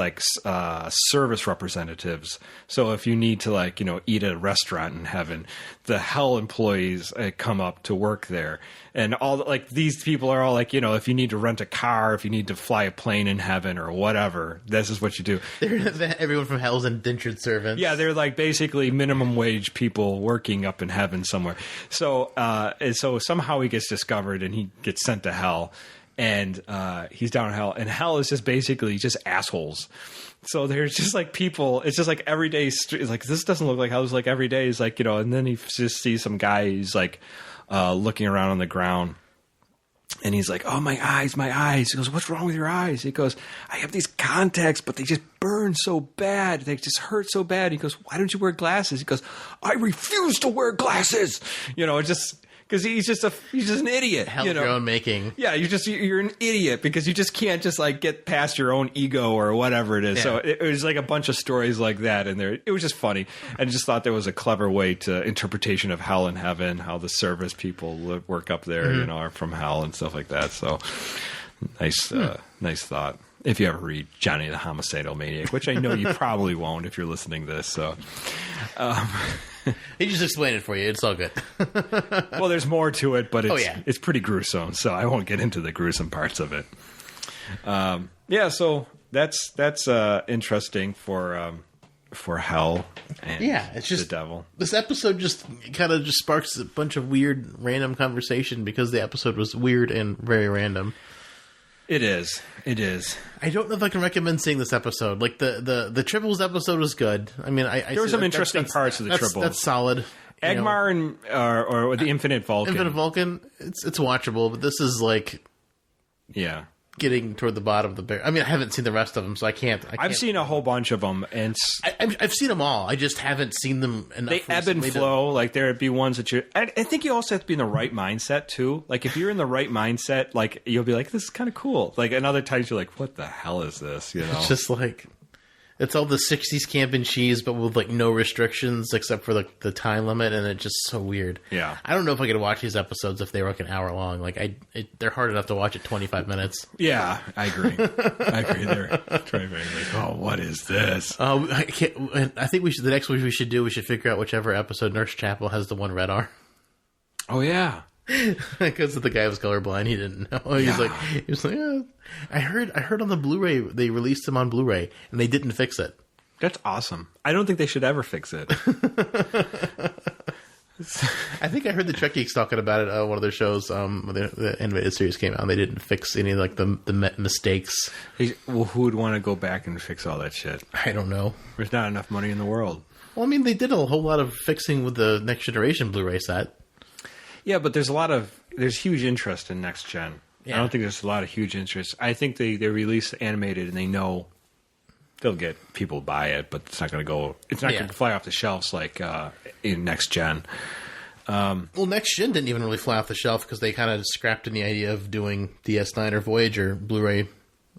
service representatives. So if you need to eat at a restaurant in heaven, the hell employees come up to work there, and all these people are all if you need to rent a car, if you need to fly a plane in heaven or whatever, this is what you do. Everyone from hell's indentured servants. Yeah, they're basically minimum wage people working up in heaven somewhere. So so somehow he gets discovered and he gets sent to hell. And he's down in hell, and hell is just basically just assholes. So there's just people. It's just every day. It's this doesn't look like hell. It's every day is and then he just sees some guy who's looking around on the ground, and he's like, "Oh, my eyes, my eyes." He goes, "What's wrong with your eyes?" He goes, "I have these contacts, but they just burn so bad. They just hurt so bad." He goes, "Why don't you wear glasses?" He goes, "I refuse to wear glasses." Because he's just an idiot. Hell of your own making. Yeah, you're an idiot because you just can't just get past your own ego or whatever it is. Yeah. So it was a bunch of stories like that in there. It was just funny. I just thought there was a clever way to interpretation of hell and heaven, how the service people work up there, are from hell and stuff like that. So nice thought. If you ever read Johnny the Homicidal Maniac, which I know you probably won't if you're listening to this. So. He just explained it for you. It's all good. Well, there's more to it, but it's pretty gruesome, so I won't get into the gruesome parts of it. So that's interesting for hell and it's just the devil. This episode just kind of sparks a bunch of weird, random conversation because the episode was weird and very random. It is. I don't know if I can recommend seeing this episode. The Tribbles episode was good. I mean, there were some interesting parts of the Tribbles. That's solid. Egmar and or the Infinite Vulcan. Infinite Vulcan, it's watchable, but this is getting toward the bottom of the barrel. I mean, I haven't seen the rest of them, so I can't. I've seen a whole bunch of them, and I've seen them all. I just haven't seen them enough. They ebb and flow. There'd be ones that I think you also have to be in the right mindset too. If you're in the right mindset, you'll be like, "This is kind of cool." And other times you're like, "What the hell is this?" It's just it's all the 60s camp and cheese, but with no restrictions except for the time limit, and it's just so weird. Yeah, I don't know if I could watch these episodes if they were an hour long. They're hard enough to watch at 25 minutes. Yeah, I agree. They're trying to oh, what is this? I think the next one we should do. We should figure out whichever episode Nurse Chapel has the one red arm. Oh yeah. Because the guy was colorblind, he didn't know. He was like, yeah. I heard on the Blu-ray they released them on Blu-ray and they didn't fix it. That's awesome. I don't think they should ever fix it. I think I heard the Trek Geeks talking about it on one of their shows. The animated series came out and they didn't fix any the mistakes. Well, who would want to go back and fix all that shit? I don't know. There's not enough money in the world. Well, I mean, they did a whole lot of fixing with the Next Generation Blu-ray set. Yeah, but there's huge interest in Next Gen. Yeah. I don't think there's a lot of huge interest. I think they release animated and they know they'll get people to buy it, but it's not going to fly off the shelves in Next Gen. Well, Next Gen didn't even really fly off the shelf because they kind of scrapped in the idea of doing DS9 or Voyager Blu-ray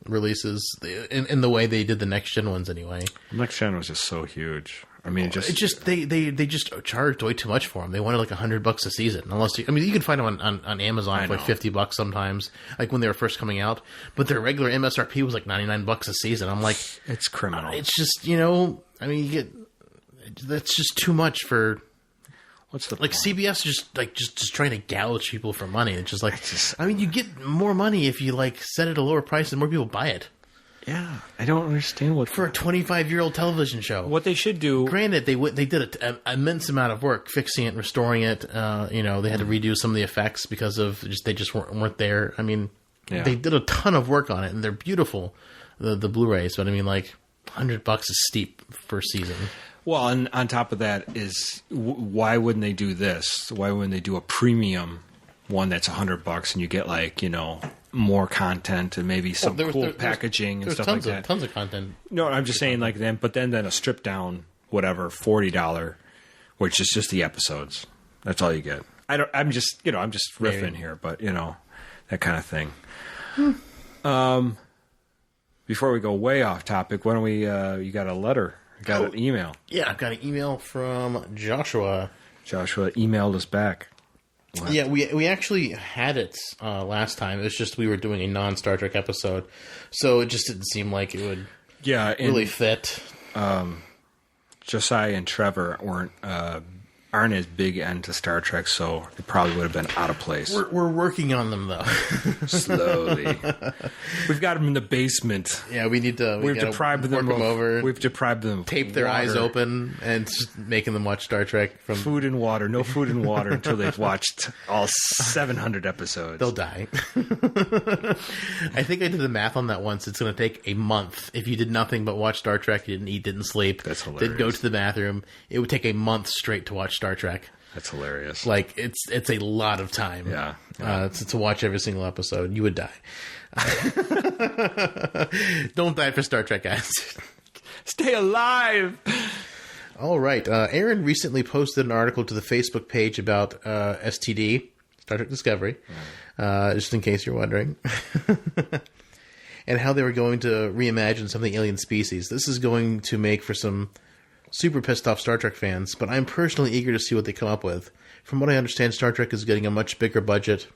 releases in the way they did the Next Gen ones anyway. Next Gen was just so huge. I mean, they just charged way too much for them. They wanted $100 a season. You can find them on Amazon for $50 sometimes, when they were first coming out. But their regular MSRP was $99 a season. I'm like, it's criminal. It's just that's just too much for. What's the point? CBS just trying to gouge people for money. It's just you get more money if you set it at a lower price and more people buy it. Yeah, I don't understand what for a 25-year-old television show. What they should do. Granted, they did an immense amount of work fixing it, and restoring it. They had to redo some of the effects because of they just weren't there. I mean, they did a ton of work on it, and they're beautiful, the Blu-rays. But $100 is steep per season. Well, and on top of that is why wouldn't they do this? Why wouldn't they do a premium one that's $100 and you get like, you know, more content and maybe some cool packaging and stuff like that? Tons of content. No, I'm just saying like then, but then a stripped down whatever $40, which is just the episodes. That's all you get. I'm just riffing here, but you know, that kind of thing. Before we go way off topic, why don't we? You got a letter? You got an email? Yeah, I've got an email from Joshua. Joshua emailed us back. What? Yeah, we actually had it last time. It was just we were doing a non-Star Trek episode, so it just didn't seem like it would really fit. Josiah and Trevor aren't as big into Star Trek, so it probably would have been out of place. We're working on them, though. Slowly. We've got them in the basement. Yeah, we need to... We've deprived them over. We've deprived them of tape their eyes open and just making them watch Star Trek. From food and water. No food and water until they've watched all 700 episodes. They'll die. I think I did the math on that once. It's going to take a month. If you did nothing but watch Star Trek, you didn't eat, didn't sleep, that's hilarious. Didn't go to the bathroom, it would take a month straight to watch Star Trek. That's hilarious. Like, it's a lot of time. Yeah. To watch every single episode. You would die. Don't die for Star Trek, guys. Stay alive! All right. Aaron recently posted an article to the Facebook page about STD, Star Trek Discovery, just in case you're wondering, and how they were going to reimagine some of the alien species. This is going to make for some super pissed off Star Trek fans, but I'm personally eager to see what they come up with. From what I understand, Star Trek is getting a much bigger budget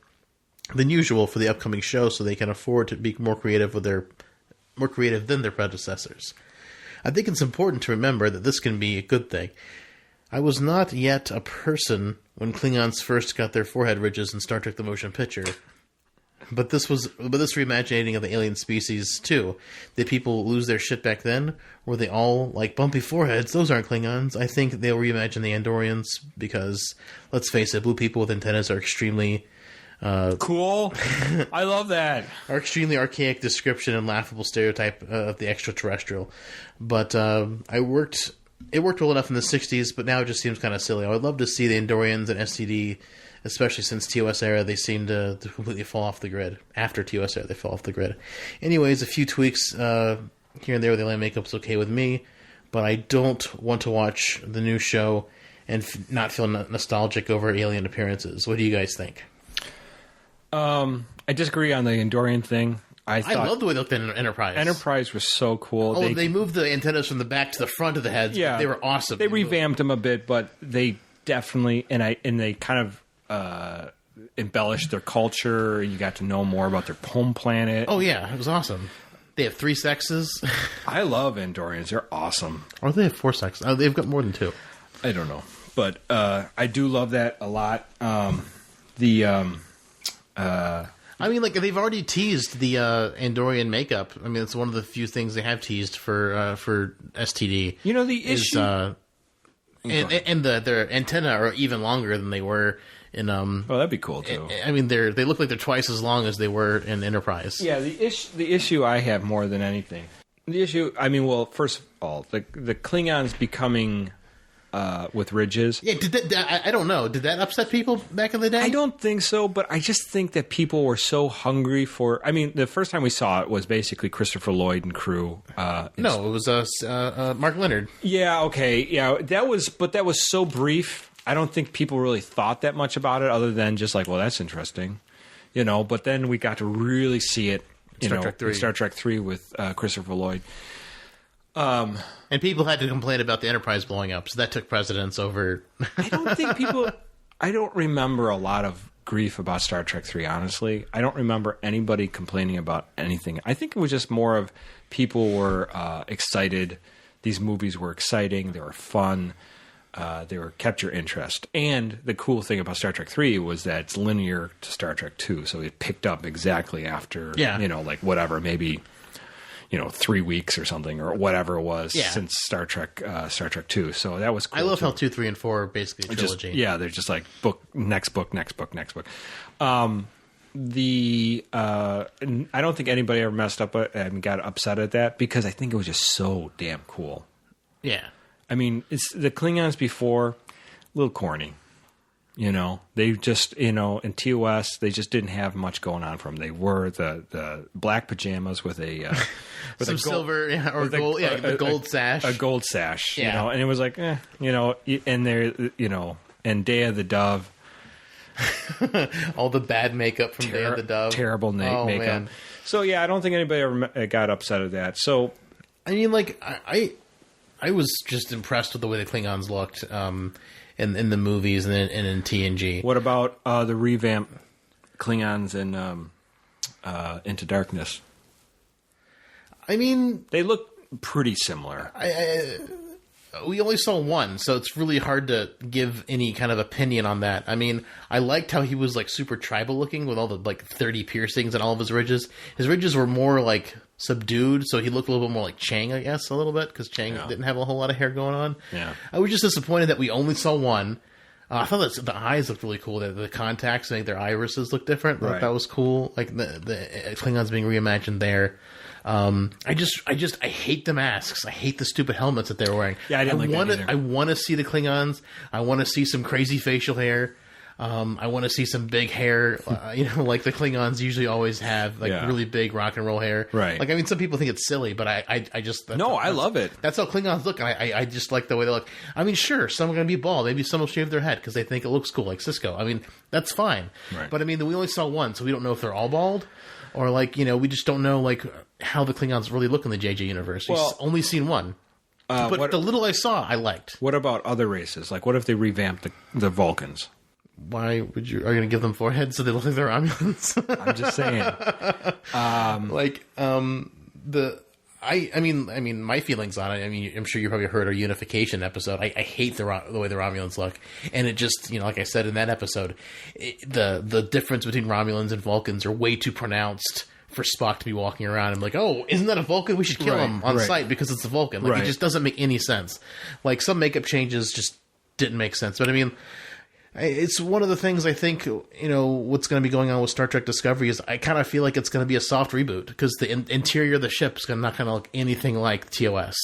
than usual for the upcoming show, so they can afford to be more creative than their predecessors. I think it's important to remember that this can be a good thing. I was not yet a person when Klingons first got their forehead ridges in Star Trek the Motion Picture. But this reimagining of the alien species, too. Did people lose their shit back then? Were they all like bumpy foreheads? Those aren't Klingons. I think they'll reimagine the Andorians because, let's face it, blue people with antennas are extremely... cool. I love that. Our extremely archaic description and laughable stereotype of the extraterrestrial. But it worked well enough in the 60s, but now it just seems kind of silly. I would love to see the Andorians and STD... Especially since TOS era, they seem to completely fall off the grid. After TOS era, they fall off the grid. Anyways, a few tweaks here and there with the alien makeup's okay with me, but I don't want to watch the new show and not feel nostalgic over alien appearances. What do you guys think? I disagree on the Andorian thing. I love the way they looked in Enterprise. Enterprise was so cool. Oh, they moved the antennas from the back to the front of the heads. Yeah, they were awesome. They revamped them a bit, but they definitely and they kind of embellished their culture. You got to know more about their home planet. Oh yeah, it was awesome. They have 3 sexes. I love Andorians. They're awesome. Or they have 4 sexes. Oh, they've got more than 2. I don't know, but I do love that a lot. I mean, like they've already teased the Andorian makeup. I mean, it's one of the few things they have teased for STD. You know, the issue, and their antenna are even longer than they were in. Oh, that'd be cool too. I mean, they look like they're twice as long as they were in Enterprise. Yeah, the issue I have more than anything. The issue, I mean, well, first of all, the Klingons becoming with ridges. Yeah, I don't know. Did that upset people back in the day? I don't think so, but I just think that people were so hungry for... I mean, the first time we saw it was basically Christopher Lloyd and crew. No, it was Mark Leonard. Yeah, okay. Yeah, that was so brief. I don't think people really thought that much about it other than just like, well, that's interesting. You know, but then we got to really see it in Star Trek 3 with Christopher Lloyd. And people had to complain about the Enterprise blowing up, so that took precedence over... I don't remember a lot of grief about Star Trek 3, honestly. I don't remember anybody complaining about anything. I think it was just more of people were excited. These movies were exciting. They were fun. They kept your interest. And the cool thing about Star Trek 3 was that it's linear to Star Trek 2, so it picked up exactly after, like whatever, maybe... 3 weeks or something, or whatever it was since Star Trek 2. So that was cool. I love how 2, 3, and 4 are basically a trilogy. They're just like next book. I don't think anybody ever messed up and got upset at that because I think it was just so damn cool. Yeah. I mean, it's the Klingons before, a little corny. They just, in TOS, they just didn't have much going on for them. They wore the black pajamas with a with some silver or gold, the gold sash, a gold sash, yeah. And it was like, and they're, and Day of the Dove, all the bad makeup from Day of the Dove, terrible makeup. Man. So yeah, I don't think anybody ever got upset at that. So, I mean, like I was just impressed with the way the Klingons looked. In the movies and in TNG. What about the revamp Klingons in Into Darkness? I mean, they look pretty similar. We only saw one, so it's really hard to give any kind of opinion on that. I mean, I liked how he was like super tribal looking with all the like 30 piercings and all of his ridges. His ridges were more like subdued, so he looked a little bit more like Chang, I guess, a little bit, because Chang didn't have a whole lot of hair going on. Yeah, I was just disappointed that we only saw one. I thought that the eyes looked really cool. The contacts make their irises look different. Right. That was cool. Like the Klingons being reimagined there. I hate the masks. I hate the stupid helmets that they're wearing. Yeah, I didn't like that either. I want to see the Klingons. I want to see some crazy facial hair. I want to see some big hair, like the Klingons usually always have, like really big rock and roll hair. Right. Like, I mean, some people think it's silly, but I love it. That's how Klingons look. I just like the way they look. I mean, sure, some are going to be bald. Maybe some will shave their head because they think it looks cool, like Cisco. I mean, that's fine. Right. But I mean, we only saw one, so we don't know if they're all bald. Or, like, we just don't know, like, how the Klingons really look in the JJ universe. We've only seen one. But the little I saw, I liked. What about other races? Like, what if they revamped the Vulcans? Why would you? Are you going to give them foreheads so they look like they're Romulans? I'm just saying. I mean, my feelings on it. I mean, I'm sure you probably heard our unification episode. I hate the way the Romulans look, and it just, like I said in that episode, the difference between Romulans and Vulcans are way too pronounced for Spock to be walking around and like, oh, isn't that a Vulcan? We should kill him on sight because it's a Vulcan. Like, it just doesn't make any sense. Like, some makeup changes just didn't make sense. But I mean, it's one of the things I think, what's going to be going on with Star Trek Discovery is I kind of feel like it's going to be a soft reboot because the interior of the ship is not going to look anything like TOS.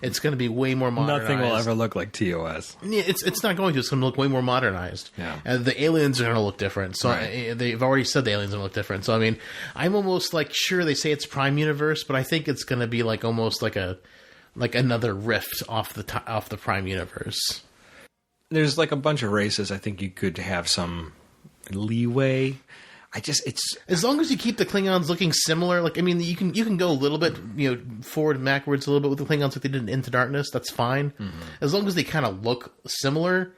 It's going to be way more modernized. Nothing will ever look like TOS. Yeah, it's not going to. It's going to look way more modernized. Yeah. The aliens are going to look different. So they've already said the aliens are going to look different. So, I mean, I'm almost like, sure, they say it's Prime Universe, but I think it's going to be like almost like another rift off the Prime Universe. There's like a bunch of races. I think you could have some leeway. It's as long as you keep the Klingons looking similar. Like, I mean, you can go a little bit, forward and backwards a little bit with the Klingons like they did in Into Darkness. That's fine, as long as they kind of look similar.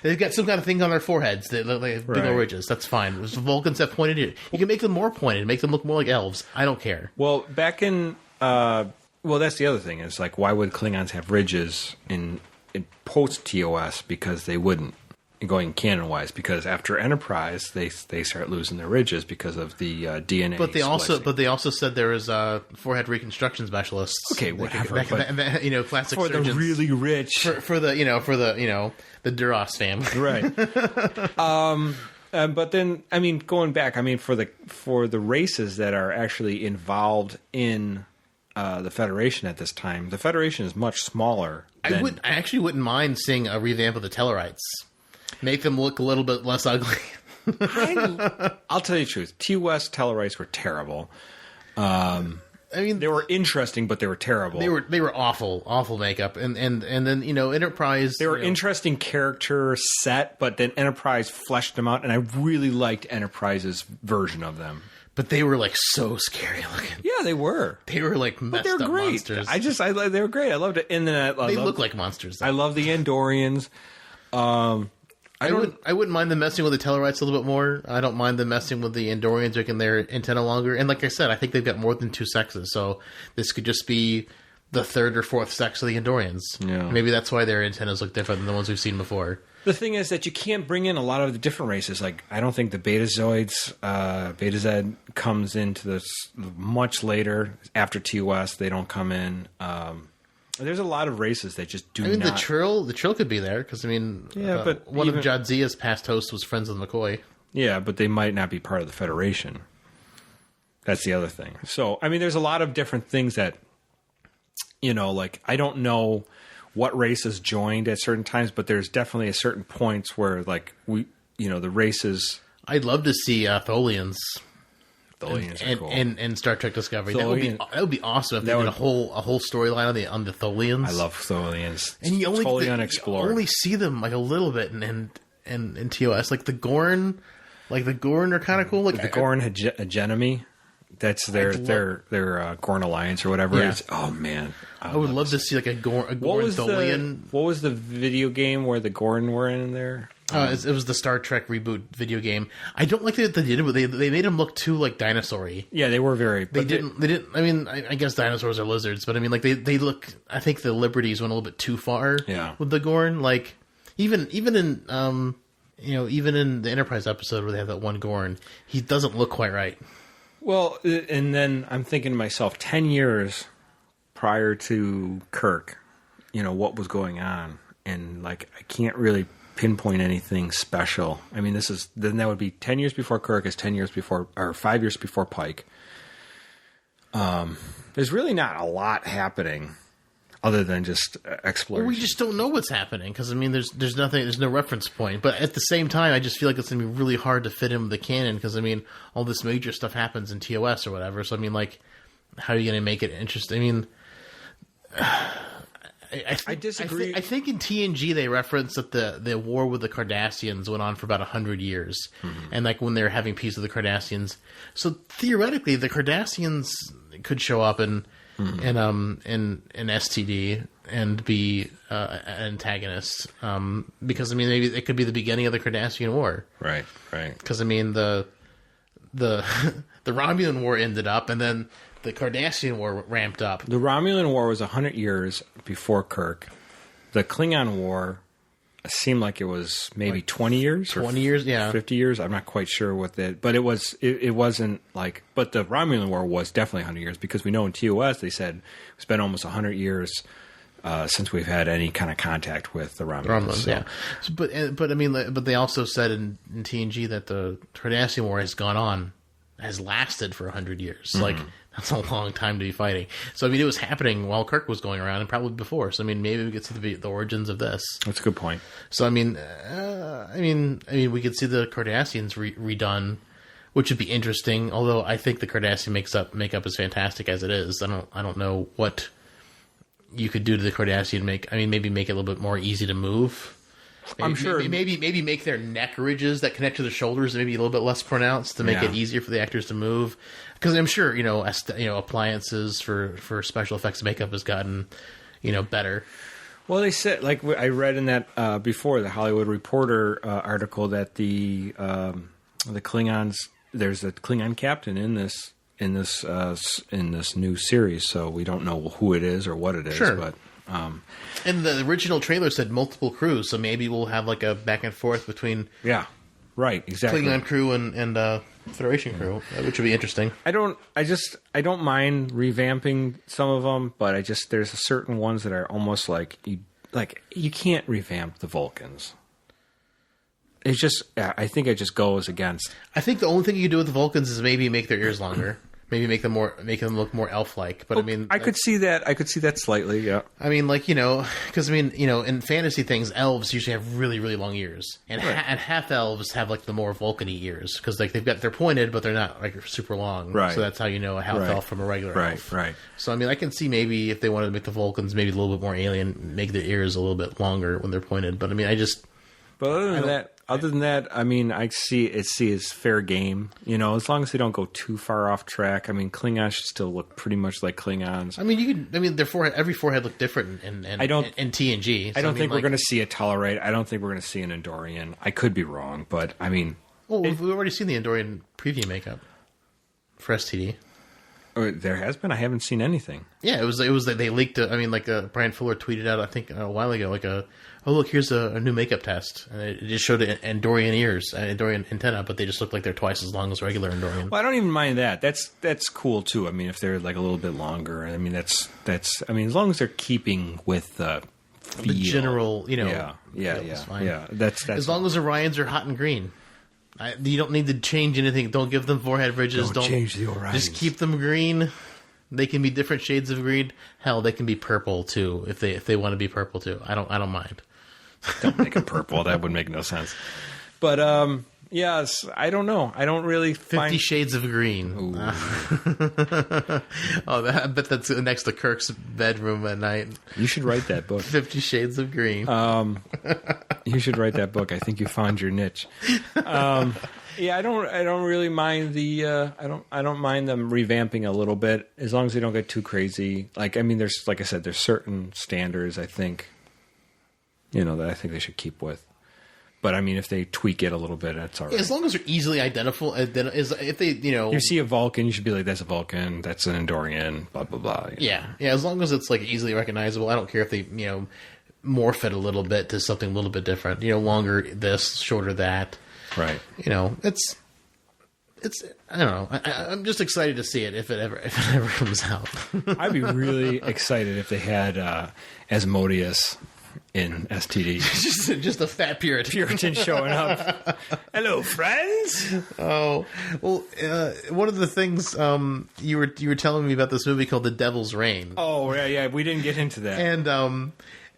They've got some kind of thing on their foreheads. They look like big old ridges. That's fine. There's Vulcans have pointed it. You can make them more pointed, make them look more like elves. I don't care. Well, back in that's the other thing is like, why would Klingons have ridges in post TOS? Because they wouldn't, going canon wise, because after Enterprise they start losing their ridges because of the DNA. But they also said there was forehead reconstruction specialists. Okay, whatever. Plastic for surgeons the really rich for the Duras family, right? But then, I mean, going back, I mean, for the races that are actually involved in the Federation at this time, the Federation is much smaller. I actually wouldn't mind seeing a revamp of the Tellarites. Make them look a little bit less ugly. I'll tell you the truth. TOS Tellarites were terrible. I mean, they were interesting, but they were terrible. They were awful makeup, and then Enterprise. They were interesting character set, but then Enterprise fleshed them out, and I really liked Enterprise's version of them. But they were like so scary looking. Yeah, they were. They were like messed up great. monsters. They were great. I loved it. And then they look like monsters, though. I love the Andorians. I wouldn't mind them messing with the Tellarites a little bit more. I don't mind them messing with the Andorians, making their antenna longer. And like I said, I think they've got more than two sexes, so this could just be the third or fourth sex of the Andorians. Yeah. Maybe that's why their antennas look different than the ones we've seen before. The thing is that you can't bring in a lot of the different races. Like, I don't think the Betazoids, Betazed comes into this much later. After TOS, they don't come in. There's a lot of races that just do not. I mean, the Trill could be there because, I mean, but one of Jadzia's past hosts was friends with McCoy. Yeah, but they might not be part of the Federation. That's the other thing. So, I mean, there's a lot of different things that, like, I don't know what races joined at certain times, but there's definitely a certain points where, like, the races... I'd love to see Tholians. Tholians are cool. And Star Trek Discovery. That would be awesome if they did a whole storyline on the Tholians. I love Tholians. And you totally unexplored. You only see them like a little bit in TOS. Like the Gorn are kind of cool. Like the Gorn Hegemony. That's their Gorn Alliance or whatever. Yeah. Oh man, I would love to see like a Gorn Tholian. What was the video game where the Gorn were in there? It was the Star Trek reboot video game. I don't like that they did it, but they made them look too like dinosaur-y. Yeah, they were very. They didn't. I mean, I guess dinosaurs are lizards, but I mean, like they look. I think the Liberties went a little bit too far. Yeah. With the Gorn, like even in even in the Enterprise episode where they have that one Gorn, he doesn't look quite right. Well, and then I'm thinking to myself, 10 years prior to Kirk, what was going on, and like I can't really pinpoint anything special. I mean, then that would be 10 years before Kirk is 10 years before, or 5 years before Pike. There's really not a lot happening other than just exploration. Well, we just don't know what's happening because I mean, there's nothing, there's no reference point. But at the same time, I just feel like it's going to be really hard to fit in with the canon because I mean, all this major stuff happens in TOS or whatever. So I mean, like, how are you going to make it interesting? I mean, I disagree. I think in TNG they referenced that the war with the Cardassians went on for about 100 years, and like when they were having peace with the Cardassians. So theoretically, the Cardassians could show up in STD and be an antagonist, because I mean maybe it could be the beginning of the Cardassian War. Right. Because I mean the Romulan War ended up, and then the Cardassian War ramped up. The Romulan War was 100 years before Kirk. The Klingon War seemed like it was maybe 20 years. 20 years, yeah. 50 years. I'm not quite sure what that... But it wasn't like... But the Romulan War was definitely 100 years because we know in TOS they said it's been almost 100 years since we've had any kind of contact with the Romulans. So. Yeah. So, but I mean, but they also said in TNG that the Cardassian War has lasted for 100 years. Like... That's a long time to be fighting. So, I mean, it was happening while Kirk was going around and probably before. So, I mean, maybe we could see the origins of this. That's a good point. So, I mean, we could see the Cardassians redone, which would be interesting. Although I think the Cardassian makeup is fantastic as it is. I don't know what you could do to the Cardassian maybe make it a little bit more easy to move. I'm sure. Maybe make their neck ridges that connect to the shoulders maybe a little bit less pronounced to make it easier for the actors to move. Because I'm sure appliances for special effects makeup has gotten better. Well, they said, like I read in that before the Hollywood Reporter article, that the Klingons, there's a Klingon captain in this new series, so we don't know who it is or what it is. Sure. But and the original trailer said multiple crews, so maybe we'll have like a back and forth between right, exactly, Klingon crew and Federation crew, which would be interesting. I don't mind revamping some of them, but there's certain ones that are almost like you can't revamp the Vulcans. It's just I think it just goes against. I think the only thing you can do with the Vulcans is maybe make their ears longer. Maybe make them look more elf-like. But I mean, I could see that. I could see that slightly. Yeah. I mean, because in fantasy things, elves usually have really, really long ears, and and half elves have like the more Vulcan-y ears because like they're pointed, but they're not like super long. Right. So that's how you know a half elf from a regular elf. Right. So I mean, I can see maybe if they wanted to make the Vulcans maybe a little bit more alien, make their ears a little bit longer when they're pointed. But I mean, But other than that, I mean, I see it as fair game. As long as they don't go too far off track. I mean, Klingons should still look pretty much like Klingons. I mean, their forehead, every forehead looked different in TNG. So I don't think we're going to see a Tellarite. I don't think we're going to see an Andorian. I could be wrong, but I mean, we've already seen the Andorian preview makeup for STD. There has been. I haven't seen anything. Yeah, it was they leaked. Brian Fuller tweeted out, I think a while ago, oh look, here's a new makeup test, and it just showed Andorian ears, Andorian antenna, but they just look like they're twice as long as regular Andorian. Well, I don't even mind that. That's cool too. I mean, if they're like a little bit longer, I mean that's. I mean, as long as they're keeping with the feel. The general, Yeah. Fine. That's as long as Orions are hot and green. You don't need to change anything. Don't give them forehead ridges. Don't change the horizons. Just keep them green. They can be different shades of green. Hell, they can be purple too if they want to be purple too. I don't mind. Don't make it purple. That would make no sense. But yes, I don't know. I don't really 50 Shades of Green. I bet that's next to Kirk's bedroom at night. You should write that book. 50 Shades of Green. You should write that book. I think you found your niche. Yeah, I don't really mind I don't mind them revamping a little bit as long as they don't get too crazy. Like, I mean, there's, like I said, there's certain standards I think, that I think they should keep with. But I mean, if they tweak it a little bit, that's all right. As long as they're easily identifiable, if they, you see a Vulcan, you should be like, that's a Vulcan, that's an Andorian, blah blah blah. Yeah. As long as it's like easily recognizable, I don't care if they, morph it a little bit to something a little bit different. Longer this, shorter that. Right. It's I don't know. I'm just excited to see it if it ever comes out. I'd be really excited if they had Asmodeus in STD. just a fat Puritan showing up. Hello, friends. Oh, well, one of the things you were telling me about this movie called The Devil's Reign. Oh, yeah, we didn't get into that.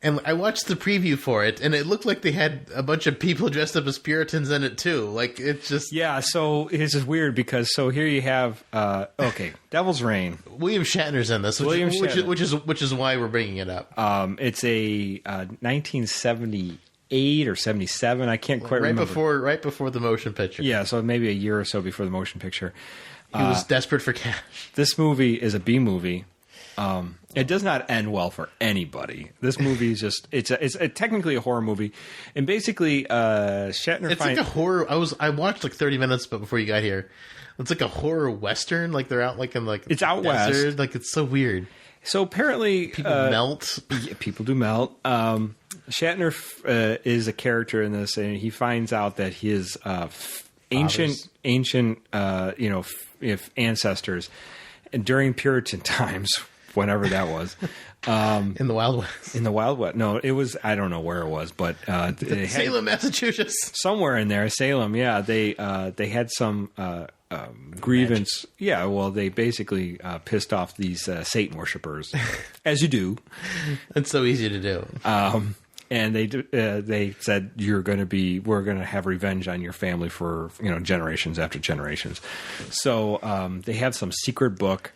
And I watched the preview for it, and it looked like they had a bunch of people dressed up as Puritans in it too. Like, it's just So this is weird because here you have Devil's Reign. William Shatner's in this, which is why we're bringing it up. It's a 1978 or 77. I can't quite remember. Right before the motion picture. Yeah, so maybe a year or so before the motion picture. He was desperate for cash. This movie is a B movie. It does not end well for anybody. This movie is just it's technically a horror movie, and basically Shatner. It's like a horror. I watched like 30 minutes before you got here. It's like a horror western. Like they're out like in like it's out desert. West. Like it's so weird. So apparently people melt. Yeah, people do melt. Shatner is a character in this, and he finds out that his ancient if ancestors, and during Puritan times. Whenever that was. In the Wild West. In the Wild West. No, it was, I don't know where it was, but... Salem, Massachusetts. Somewhere in there, Salem, yeah. They had some grievance. Magic. Yeah, well, they basically pissed off these Satan worshippers, as you do. It's so easy to do. And they said, we're going to have revenge on your family for, generations after generations. So they have some secret book.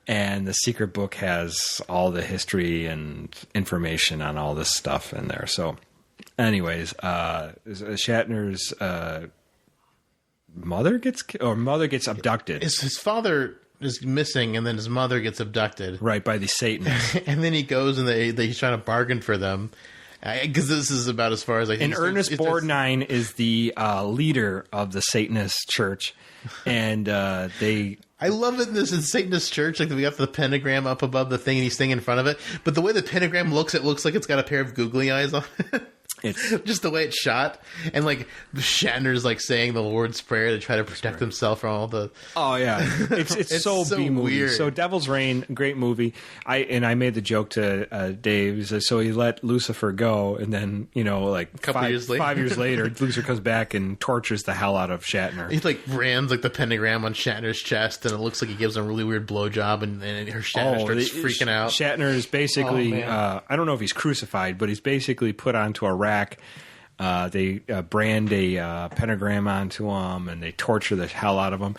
And the secret book has all the history and information on all this stuff in there. So, anyways, Shatner's mother gets abducted. His father is missing, and then his mother gets abducted. Right, by the Satanists. And then he goes, and he's trying to bargain for them. Because this is about as far as I can. And Ernest Borgnine is the leader of the Satanist church. And I love it in Satanist church. Like, we got the pentagram up above the thing, and he's standing in front of it. But the way the pentagram looks, it looks like it's got a pair of googly eyes on it. It's just the way it's shot. And, like, Shatner's, like, saying the Lord's Prayer to try to protect himself from all the... Oh, yeah. It's so B-movie. Weird. So Devil's Reign, great movie. I made the joke to Dave. So he let Lucifer go, and then, like, a couple years later. 5 years later, Lucifer comes back and tortures the hell out of Shatner. He, like, brands, like, the pentagram on Shatner's chest, and it looks like he gives him a really weird blowjob, and her Shatner starts freaking out. Shatner is basically... I don't know if he's crucified, but he's basically put onto a rack. They brand a pentagram onto him, and they torture the hell out of him.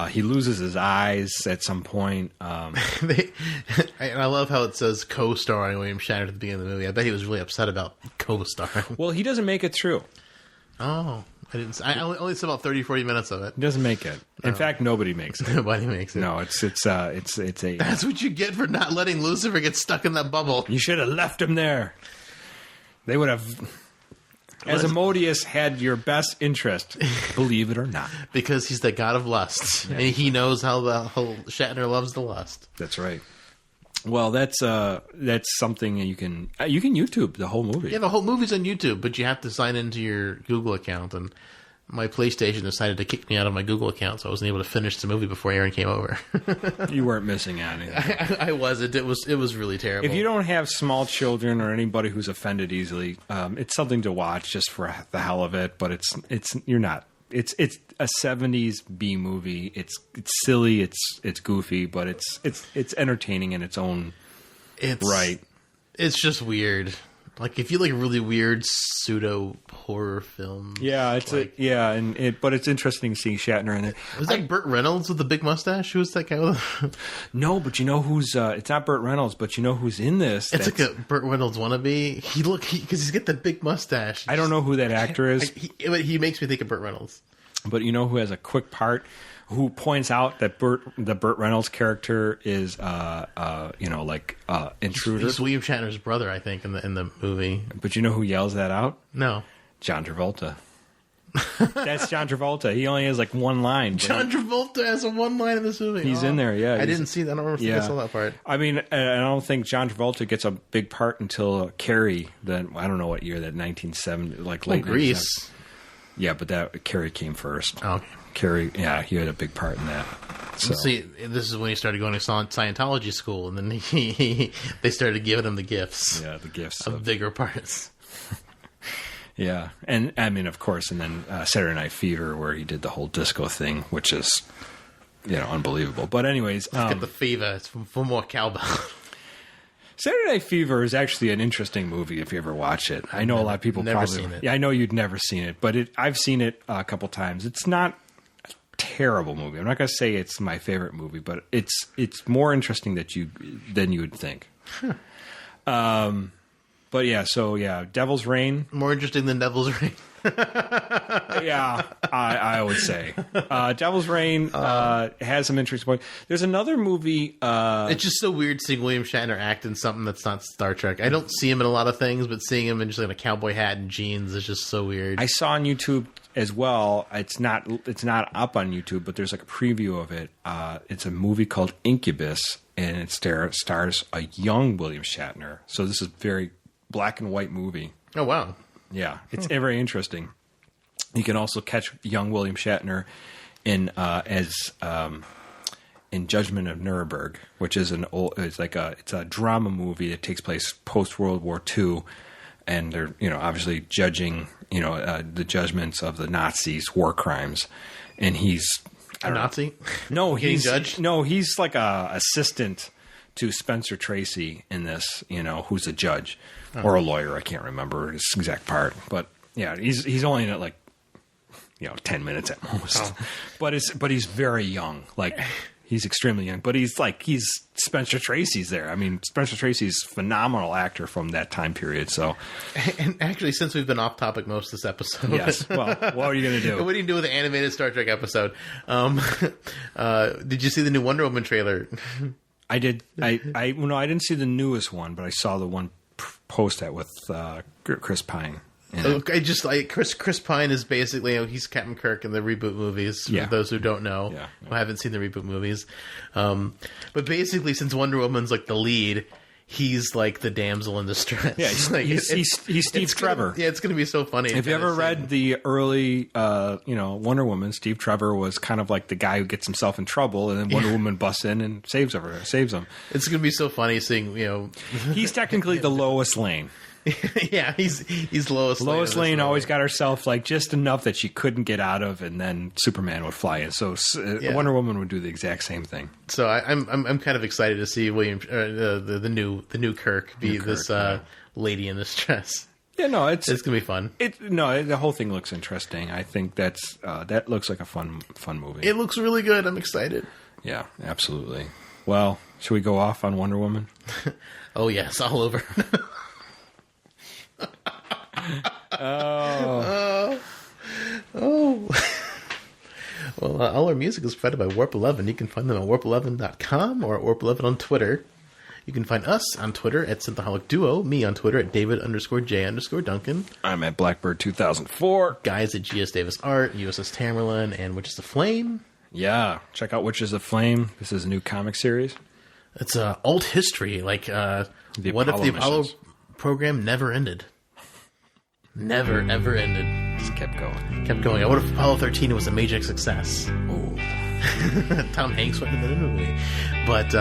He loses his eyes at some point. And I love how it says co-starring William Shatner at the beginning of the movie. I bet he was really upset about co-starring. Well, he doesn't make it through. Oh, I didn't. I only saw about 30-40 minutes of it. He doesn't make it. In fact, nobody makes it. Nobody makes it. No, it's a. That's what you get for not letting Lucifer get stuck in that bubble. You should have left him there. They would have. Asmodeus had your best interest, believe it or not, because he's the god of lust, and he knows how Shatner loves the lust. That's right. Well, that's something you can YouTube the whole movie. Yeah, the whole movie's on YouTube, but you have to sign into your Google account, and my PlayStation decided to kick me out of my Google account, so I wasn't able to finish the movie before Aaron came over. You weren't missing out anything. I wasn't. It was really terrible. If you don't have small children or anybody who's offended easily, it's something to watch just for the hell of it. But it's you're not it's a 70s B movie. It's silly, it's goofy, but it's entertaining in its own right. It's just weird. Like if you like really weird pseudo horror films. Yeah, but it's interesting seeing Shatner in it. Was that Burt Reynolds with the big mustache? Who was that guy with? No, but you know who's it's not Burt Reynolds, but you know who's in this? It's like a Burt Reynolds wannabe. Because he's got the big mustache. I don't know who that actor is. He makes me think of Burt Reynolds. But you know who has a quick part? Who points out that the Burt Reynolds character is, intruder. He's William Shatner's brother, I think, in the movie. But you know who yells that out? No, John Travolta. That's John Travolta. He only has like one line. John Travolta has a one line in this movie. He's in there. Yeah, I didn't see that. I don't remember if I saw that part. I mean, I don't think John Travolta gets a big part until Carrie. Then I don't know what year that 1970, like late Grease. Yeah, but that Carrie came first. Oh. Carrie, yeah, he had a big part in that. So. See, this is when he started going to Scientology school, and then they started giving him the gifts. Yeah, the gifts of bigger parts. Yeah, and I mean, of course, and then Saturday Night Fever, where he did the whole disco thing, which is, unbelievable. But anyways, let's get the fever. It's for more cowbell. Saturday Night Fever is actually an interesting movie if you ever watch it. I know a lot of people never probably seen it. Yeah, I know you'd never seen it, but I've seen it a couple times. It's not a terrible movie. I'm not going to say it's my favorite movie, but it's more interesting than you would think. Huh. But yeah, Devil's Reign. More interesting than Devil's Reign. Yeah, I would say. Devil's Reign has some interesting points. There's another movie. It's just so weird seeing William Shatner act in something that's not Star Trek. I don't see him in a lot of things, but seeing him in just like a cowboy hat and jeans is just so weird. I saw on YouTube as well. It's not up on YouTube, but there's like a preview of it. It's a movie called Incubus, and it stars a young William Shatner. So this is a very black and white movie. Oh, wow. Yeah, it's very interesting. You can also catch young William Shatner in Judgment of Nuremberg, which is it's a drama movie that takes place post World War II, and they're obviously judging the judgments of the Nazis' war crimes, and he's a Nazi. No, he's judged. No, he's like a assistant to Spencer Tracy in this, who's a judge or a lawyer. I can't remember his exact part, but yeah, he's only in it like 10 minutes at most. Oh. But he's very young. Like he's extremely young, but he's Spencer Tracy's there. I mean, Spencer Tracy's a phenomenal actor from that time period. So, and actually, since we've been off topic most of this episode, yes. Well, what are you going to do? What do you do with the animated Star Trek episode? Did you see the new Wonder Woman trailer? I did. I didn't see the newest one, but I saw the one post that with Chris Pine. Chris Pine is basically he's Captain Kirk in the reboot movies. For those who don't know, who haven't seen the reboot movies, but basically, since Wonder Woman's like the lead, he's like the damsel in distress. Yeah, he's Steve Trevor. It's going to be so funny. If you ever read the early, Wonder Woman, Steve Trevor was kind of like the guy who gets himself in trouble, and then Wonder Woman busts in and saves him. It's going to be so funny seeing He's technically the Lois Lane. Yeah, he's Lois Lane. Lois Lane always got herself like just enough that she couldn't get out of, and then Superman would fly in. So Wonder Woman would do the exact same thing. So I'm kind of excited to see William the new Kirk be this lady in distress. Yeah, no, it's gonna be fun. The whole thing looks interesting. I think that looks like a fun movie. It looks really good. I'm excited. Yeah, absolutely. Well, should we go off on Wonder Woman? Oh yes, all over. Oh. Well, all our music is provided by Warp 11. You can find them at warp11.com or at Warp 11 on Twitter. You can find us on Twitter at Synthaholic Duo, me on Twitter at David_J_Duncan. I'm at Blackbird 2004. Guys at GS Davis Art, USS Tamerlan, and Witches of Flame. Yeah, check out Witches of Flame. This is a new comic series. It's alt history. Like, what if the Apollo program never ended? Never, ever ended. Just kept going. Kept going. What if Apollo 13 was a major success? Ooh. Tom Hanks went into the movie. But,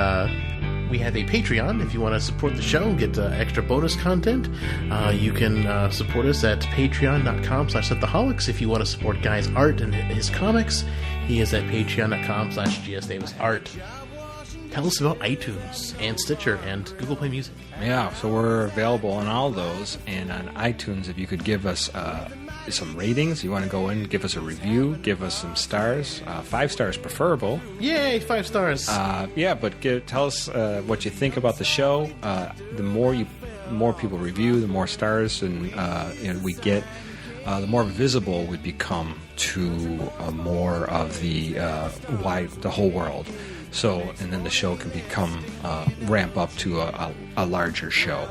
We have a Patreon if you want to support the show, get extra bonus content. You can support us at patreon.com/Settheholics. If you want to support Guy's art and his comics, he is at patreon.com/GSDavisArt. Tell us about iTunes and Stitcher and Google Play Music. Yeah, so we're available on all those. And on iTunes, if you could give us some ratings, you want to go in, give us a review, give us some stars, 5 stars preferable. Yay, 5 stars. But tell us what you think about the show. The more people review, the more stars and we get, the more visible we become to more of the whole world. So, and then the show can become ramp up to a larger show.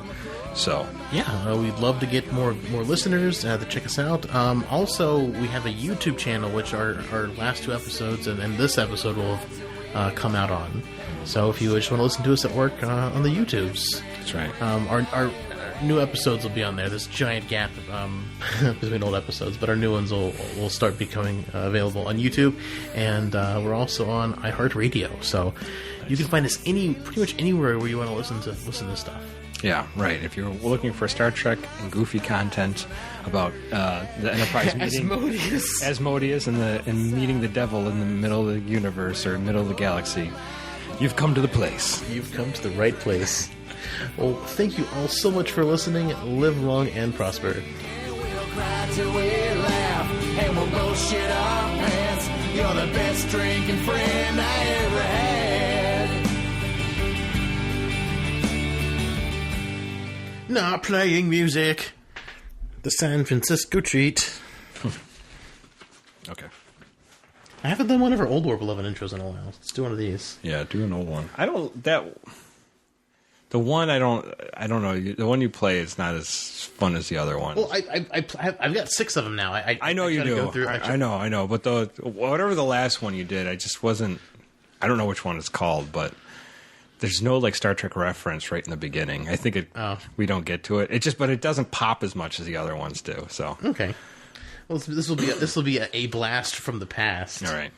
So yeah, we'd love to get more listeners to check us out. Also, we have a YouTube channel, which our last 2 episodes and this episode will come out on. So if you just want to listen to us at work on the YouTubes, that's right. Our new episodes will be on there. There's a giant gap between old episodes, but our new ones will start becoming available on YouTube, and we're also on iHeartRadio. So you can find us pretty much anywhere where you want to listen to this stuff. Yeah, right. If you're looking for Star Trek and goofy content about the Enterprise meeting Asmodeus and meeting the devil in the middle of the universe or middle of the galaxy, you've come to the place. You've come to the right place. Well, thank you all so much for listening. Live long and prosper. We'll cry till we laugh, and we'll both shit our pants. You're the best drinking friend I ever had. Not playing music. The San Francisco treat. Okay. I haven't done one of our Old War Beloved intros in a while. Let's do one of these. Yeah, do an old one. The one I don't know. The one you play is not as fun as the other one. Well, I've got 6 of them now. I know you do. I know. But whatever the last one you did, I just wasn't. I don't know which one it's called, but there's no like Star Trek reference right in the beginning. I think we don't get to it. But it doesn't pop as much as the other ones do. So okay. Well, this will be a blast from the past. All right.